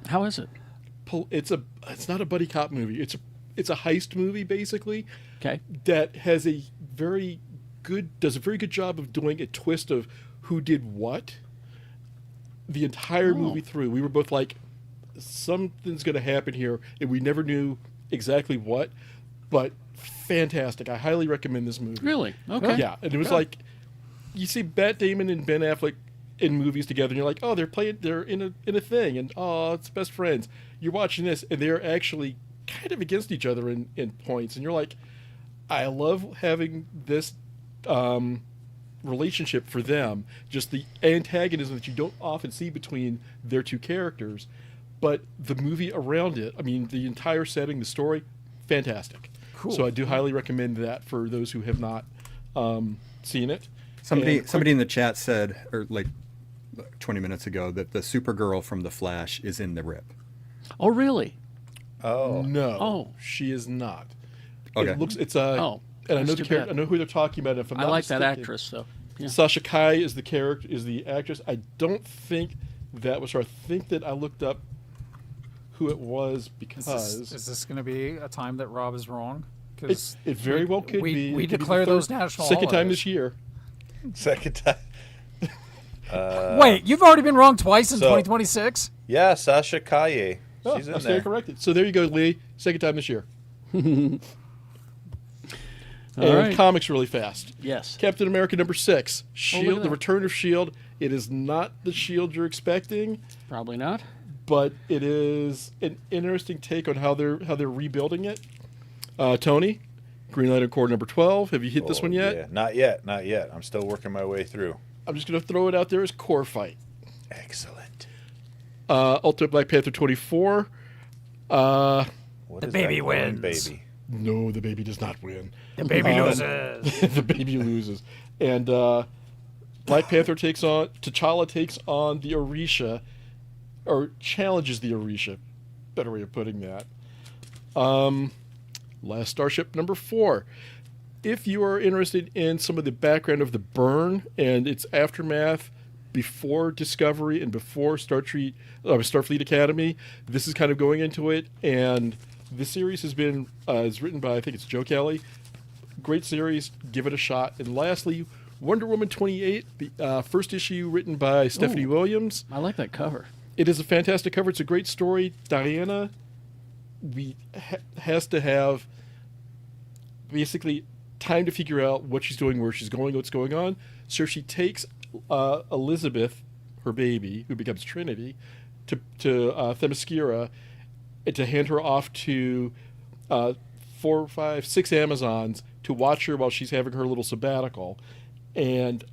How is it? it's not a buddy cop movie. It's a heist movie basically Okay. that has does a very good job of doing a twist of who did what. The entire movie through, we were both like, something's going to happen here, and we never knew exactly what, but fantastic. I highly recommend this movie. Really? Okay. Yeah, and it was like, you see Matt Damon and Ben Affleck in movies together, and you're like, oh, they're in a thing, and oh, it's best friends. You're watching this, and they're actually kind of against each other in points, and you're like, I love having this relationship for them, just the antagonism that you don't often see between their two characters, but the movie around it, I mean, the entire setting, the story, fantastic. Cool. So I do highly recommend that for those who have not seen it. Somebody And somebody in the chat said, or like 20 minutes ago, that the Supergirl from The Flash is in The Rip. Oh, really? Oh. No, Oh. she is not. Okay. It looks Oh, and I know that's the too character. bad. I know who they're talking about. If I'm I not like that mistaken. actress, though. Yeah. Sasha Kai is the character, is the actress. I don't think that was her. I think that I looked up who it was because Is this going to be a time that Rob is wrong? it very well could be. We It could be declare the those national second time holidays. this year. Second time. Wait, you've already been wrong twice in so- 2026? Yeah, Sasha Kaye. Oh, She's I in stand there. corrected. So there you go, Lee. Second time this year. All And right. comics really fast. Yes. Captain America number 6. look Shield, at the that. Return of Shield. It is not the Shield you're expecting, Probably not. but it is an interesting take on how they're rebuilding it. Tony, Green Lantern Corps number 12. Have you hit this Oh, one yet? Yeah. Not yet. Not yet. I'm still working my way through. I'm just going to throw it out there as Core Fight. Excellent. Ultimate Black Panther 24. What The is baby that glowing wins. Baby. No, the baby does not win. The baby loses. The baby loses. And Black Panther T'Challa takes on the Orisha, or challenges the Orisha. Better way of putting that. Last Starship number 4. if you are interested in some of the background of the burn and its aftermath before Discovery and before Starfleet Academy, this is kind of going into it. And this series has been is written by, I think it's Joe Kelly. Great series. Give it a shot. And lastly, Wonder Woman 28, the first issue written by Stephanie Williams. I like that cover. It is a fantastic cover. It's a great story. Diana has to have basically time to figure out what she's doing, where she's going, what's going on. So she takes Elizabeth, her baby, who becomes Trinity, to Themyscira, and to hand her off to 4, 5, 6 Amazons to watch her while she's having her little sabbatical. And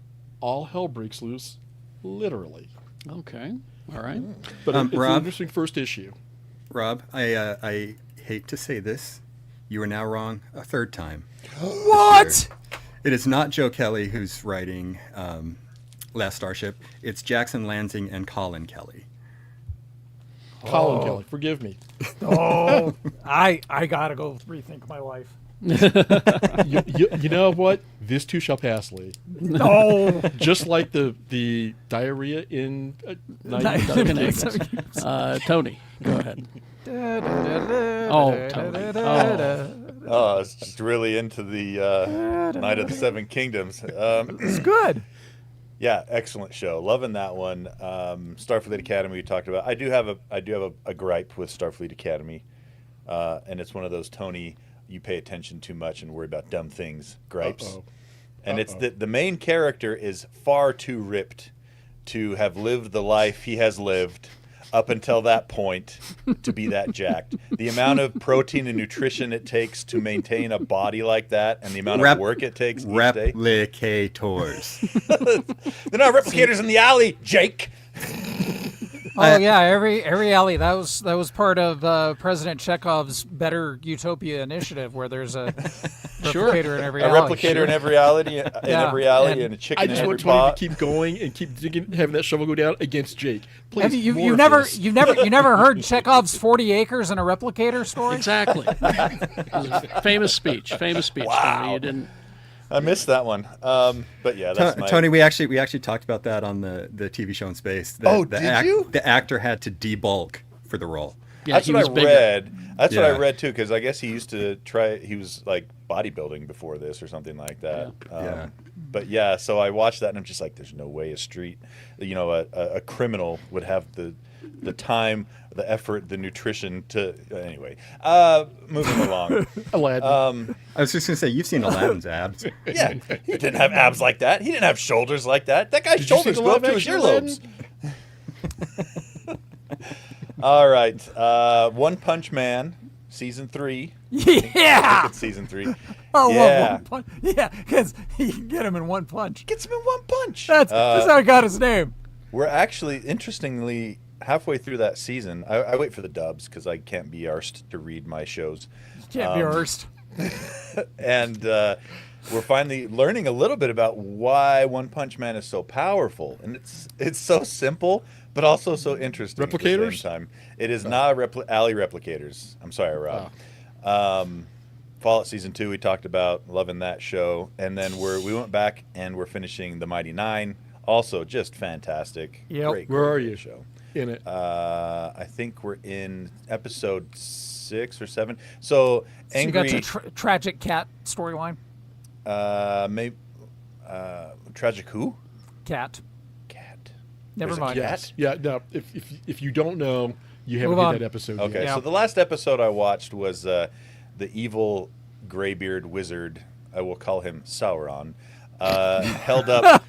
all hell breaks loose, literally. Okay. All right. But it's Rob? an interesting first issue. Rob, I hate to say this. You are now wrong a third time. What? It is not Joe Kelly who's writing Last Starship. It's Jackson Lansing and Colin Kelly. Colin Kelly, forgive me. Oh, I gotta go rethink my life. You know what? This too shall pass, Lee. No. Just like the diarrhea in Tony, go ahead. Tony. Oh, I was just really into the Night of the Seven Kingdoms. It's good. Yeah, excellent show. Loving that one. Starfleet Academy we talked about. I do have a gripe with Starfleet Academy, and it's one of those Tony, you pay attention too much and worry about dumb things gripes. Uh-oh. And it's that the main character is far too ripped to have lived the life he has lived up until that point to be that jacked. The amount of protein and nutrition it takes to maintain a body like that, and the amount of work it takes each day. Replicators. They're not replicators in the alley, Jake. Oh yeah, every alley. That was part of President Chekhov's Better Utopia initiative, where there's a replicator in every alley. A replicator in every alley, and a chicken I just in every want Tony pot. to keep going and keep digging, having that shovel go down against Jake. Please, Have you more of never this. you never heard Chekhov's 40 acres and a replicator story? Exactly. Famous speech. Wow. Tony. You didn't. I missed that one. But yeah, that's my... Tony, we actually talked about that on the TV show in space. Did you? The actor had to debulk for the role. Yeah, That's he what was I bigger. read. That's what I Yeah. read too, because I guess he used to try. He was like bodybuilding before this or something like that. Yeah. But yeah, so I watched that and I'm just like, there's no way a criminal would have the time, the effort, the nutrition to. Anyway, moving along. Aladdin. I was just gonna say, you've seen Aladdin's abs. Yeah, he didn't have abs like that. He didn't have shoulders like that. That guy's Did you see shoulders the go up to his live-action Aladdin? earlobes. All right, One Punch Man, season 3. I Yeah. think it's season 3. Oh, Yeah. one punch. Yeah, because he can get him in one punch. Gets him in one punch. That's how he got his name. We're actually, interestingly, halfway through that season. I wait for the dubs because I can't be arsed to read my shows. Can't be reversed. And we're finally learning a little bit about why One Punch Man is so powerful. And it's so simple, but also so interesting at the Replicators? same time. It is not alley replicators. I'm sorry, Rob. Fallout Season 2 we talked about, loving that show. And then we went back and we're finishing The Mighty Nine. Also just fantastic. Yep. Great, Where are great you? show. In it. I think we're in episode 6 or 7. So So you angry, got your tragic cat storyline. maybe tragic who? Cat. Cat. Never There's a mind. cat? Yes. Yeah. No. If you don't know, you haven't Move hit on. that episode. Okay, Yet. Yeah. so the last episode I watched was the evil graybeard wizard. I will call him Sauron. Held up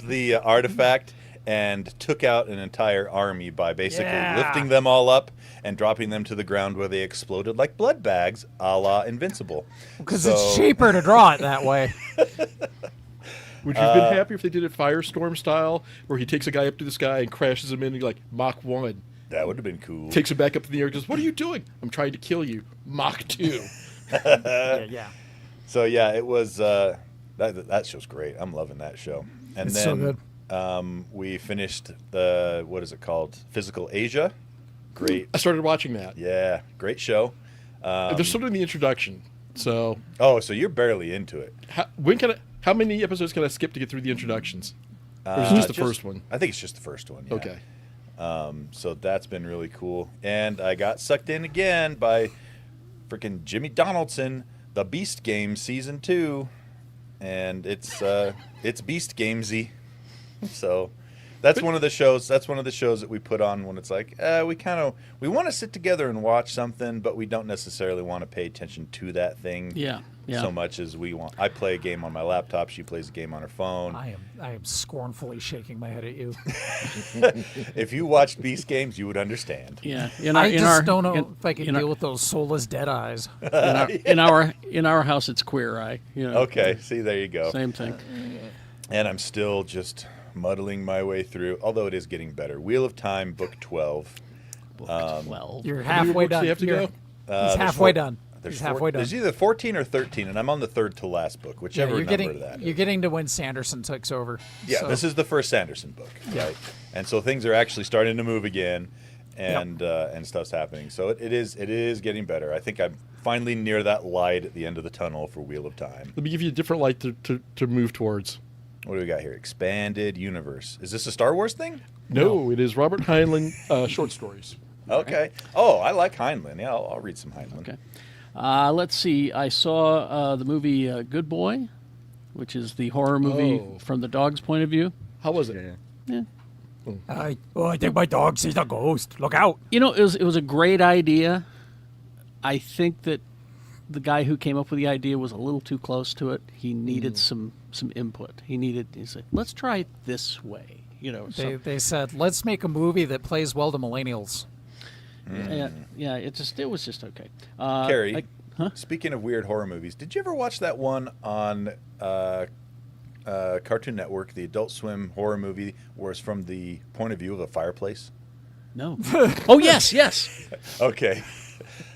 the artifact and took out an entire army by basically Yeah. lifting them all up and dropping them to the ground where they exploded like blood bags, a la Invincible. Because it's cheaper to draw it that way. Would you have been happy if they did it Firestorm style, where he takes a guy up to the sky and crashes him in like Mach 1, That would have been cool. takes him back up in the air, and goes, "What are you doing? I'm trying to kill you." Mach 2. Yeah. So yeah, it was that show's great. I'm loving that show. And It's so then good. we finished the what is it called? Physical Asia. Great. I started watching that. Yeah, great show. They're still doing the introduction. So, so you're barely into it. how many episodes can I skip to get through the introductions? Or is it just the first one? I think it's just the first one. Yeah. Okay. So that's been really cool. And I got sucked in again by freaking Jimmy Donaldson, The Beast Game Season 2. And it's Beast Gamesy. So that's one of the shows that we put on when it's like, we want to sit together and watch something, but we don't necessarily want to pay attention to that thing. Yeah. So much as we want. I play a game on my laptop. She plays a game on her phone. I am scornfully shaking my head at you. If you watched Beast Games, you would understand. Yeah. I just don't know if I can deal with those soulless dead eyes. In our house, it's Queer Eye. Okay. See, there you go. Same thing. And I'm still just muddling my way through, although it is getting better. Wheel of Time, Book 12. Well, You're How many halfway books do done. you have to go? He's halfway done. There's He's halfway done. There's either 14 or 13, and I'm on the third to last book, whichever you're number that is. You're getting to when Sanderson takes over. Yeah, so. this is the first Sanderson book, right? And so things are actually starting to move again, and stuff's happening. So it is getting better. I think I'm finally near that light at the end of the tunnel for Wheel of Time. Let me give you a different light to move towards. What do we got here? Expanded Universe. Is this a Star Wars thing? No, it is Robert Heinlein short stories. Okay. Oh, I like Heinlein. Yeah, I'll read some Heinlein. Okay. Let's see. I saw the movie Good Boy, which is the horror movie from the dog's point of view. How was it? Yeah. I think my dog sees a ghost. Look out. It was a great idea. I think that the guy who came up with the idea was a little too close to it. He needed some input. He said, let's try it this way. They said, let's make a movie that plays well to millennials. Yeah. It was just okay. Carrie, speaking of weird horror movies, did you ever watch that one on Cartoon Network, the Adult Swim horror movie, where it's from the point of view of a fireplace? No. Oh, yes. Okay.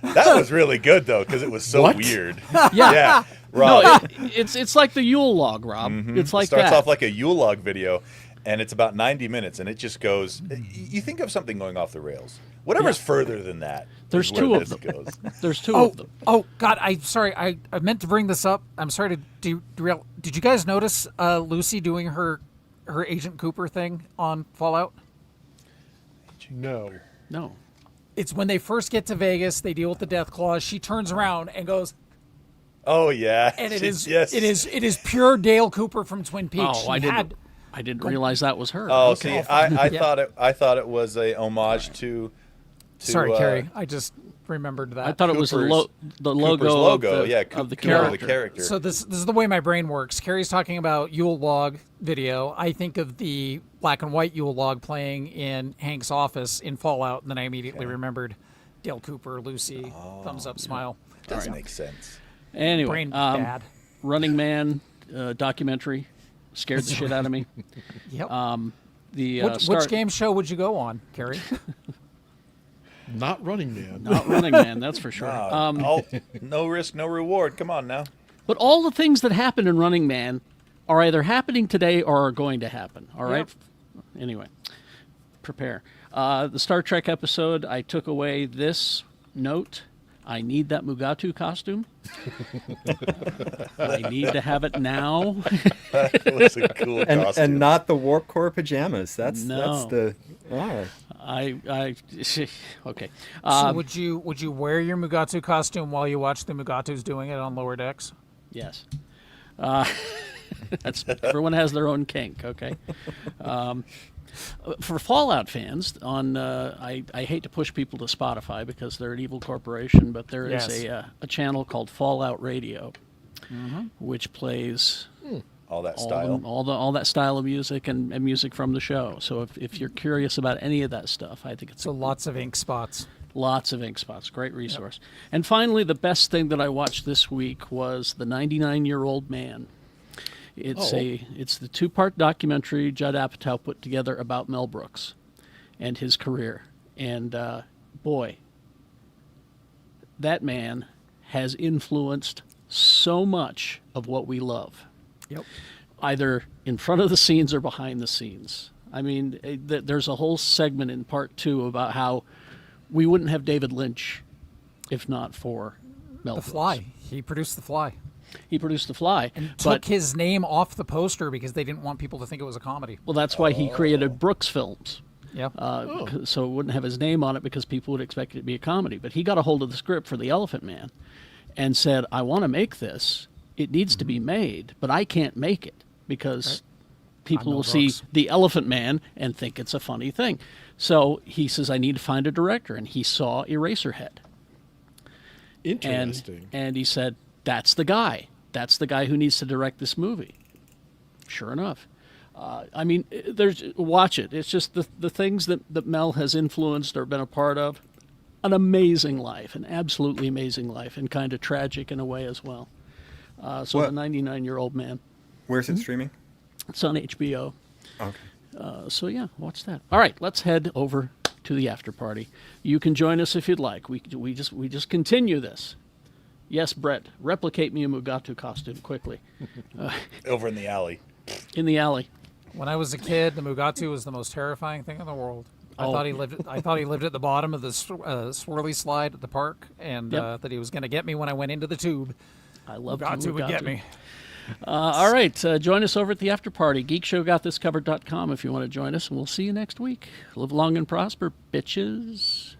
That was really good, though, because it was so weird. Yeah. Rob. No, it's like the Yule log, Rob. Mm-hmm. It's like it starts that. off like a Yule log video, and it's about 90 minutes, and it just goes. You think of something going off the rails. Whatever's further than that. There's is where two of this them. goes. There's two of them. Oh, God, I'm sorry. I meant to bring this up. I'm sorry to derail. Did you guys notice Lucy doing her Agent Cooper thing on Fallout? No. It's when they first get to Vegas, they deal with the death clause. She turns around and goes, Oh yeah, and it yes. is pure Dale Cooper from Twin Peaks. Oh, I didn't realize that was her. Oh, Okay. see, I thought it was a homage to Sorry, Carrie. I just remembered that. I thought it was the Cooper's logo of Cooper, the character. the character. So this is the way my brain works. Carrie's talking about Yule log video. I think of the black and white Yule log playing in Hank's office in Fallout, and then I immediately remembered Dale Cooper, Lucy, thumbs up, smile. Does make sense. Anyway, Brain bad. Running Man documentary scared the shit out of me. Yep. Which game show would you go on, Carrie? Not Running Man. Not Running Man, that's for sure. No risk, no reward. Come on now. But all the things that happen in Running Man are either happening today or are going to happen. All right. Anyway, prepare. The Star Trek episode, I took away this note. I need that Mugatu costume. I need to have it now. That was a cool costume. And not the Warp Core pajamas. That's No. the. Oh. Okay. So would you wear your Mugatu costume while you watch the Mugatus doing it on lower decks? Yes. Everyone has their own kink. Okay. For Fallout fans, I hate to push people to Spotify because they're an evil corporation, but there is a channel called Fallout Radio, which plays all that style, all that style of music and music from the show. So if you're curious about any of that stuff, I think it's lots of ink spots. Lots of ink spots. Great resource. Yep. And finally, the best thing that I watched this week was The 99-Year-Old Man. It's the 2-part documentary Judd Apatow put together about Mel Brooks and his career. And boy, that man has influenced so much of what we love. Yep. Either in front of the scenes or behind the scenes. I mean, there's a whole segment in part 2 about how we wouldn't have David Lynch if not for Mel The Brooks. Fly. He produced The Fly. He produced The Fly. And but took his name off the poster because they didn't want people to think it was a comedy. well, that's why he created Brooks Films. Yeah. So it wouldn't have his name on it because people would expect it to be a comedy. But he got a hold of the script for The Elephant Man and said, I want to make this. It needs to be made, but I can't make it because people Mel will see Brooks. The Elephant Man and think it's a funny thing. So he says, I need to find a director. And he saw Eraserhead. Interesting. And he said, that's the guy. That's the guy who needs to direct this movie. Sure enough. I mean, watch it. It's just the things that Mel has influenced or been a part of. An amazing life, an absolutely amazing life, and kind of tragic in a way as well. So What- the 99-year-old man. Where's it streaming? It's on HBO. Okay. So yeah, watch that. All right, let's head over to the after party. You can join us if you'd like. We just continue this. Yes, Brett, replicate me a Mugatu costume quickly Over in the alley. in the alley. When I was a kid, the Mugatu was the most terrifying thing in the world. I Oh. thought he lived at the bottom of the swirly slide at the park, and Yep. that he was going to get me when I went into the tube. I love Mugatu would get me. All right, join us over at the after party. GeekShowGotThisCovered.com if you want to join us, and we'll see you next week. Live long and prosper, bitches.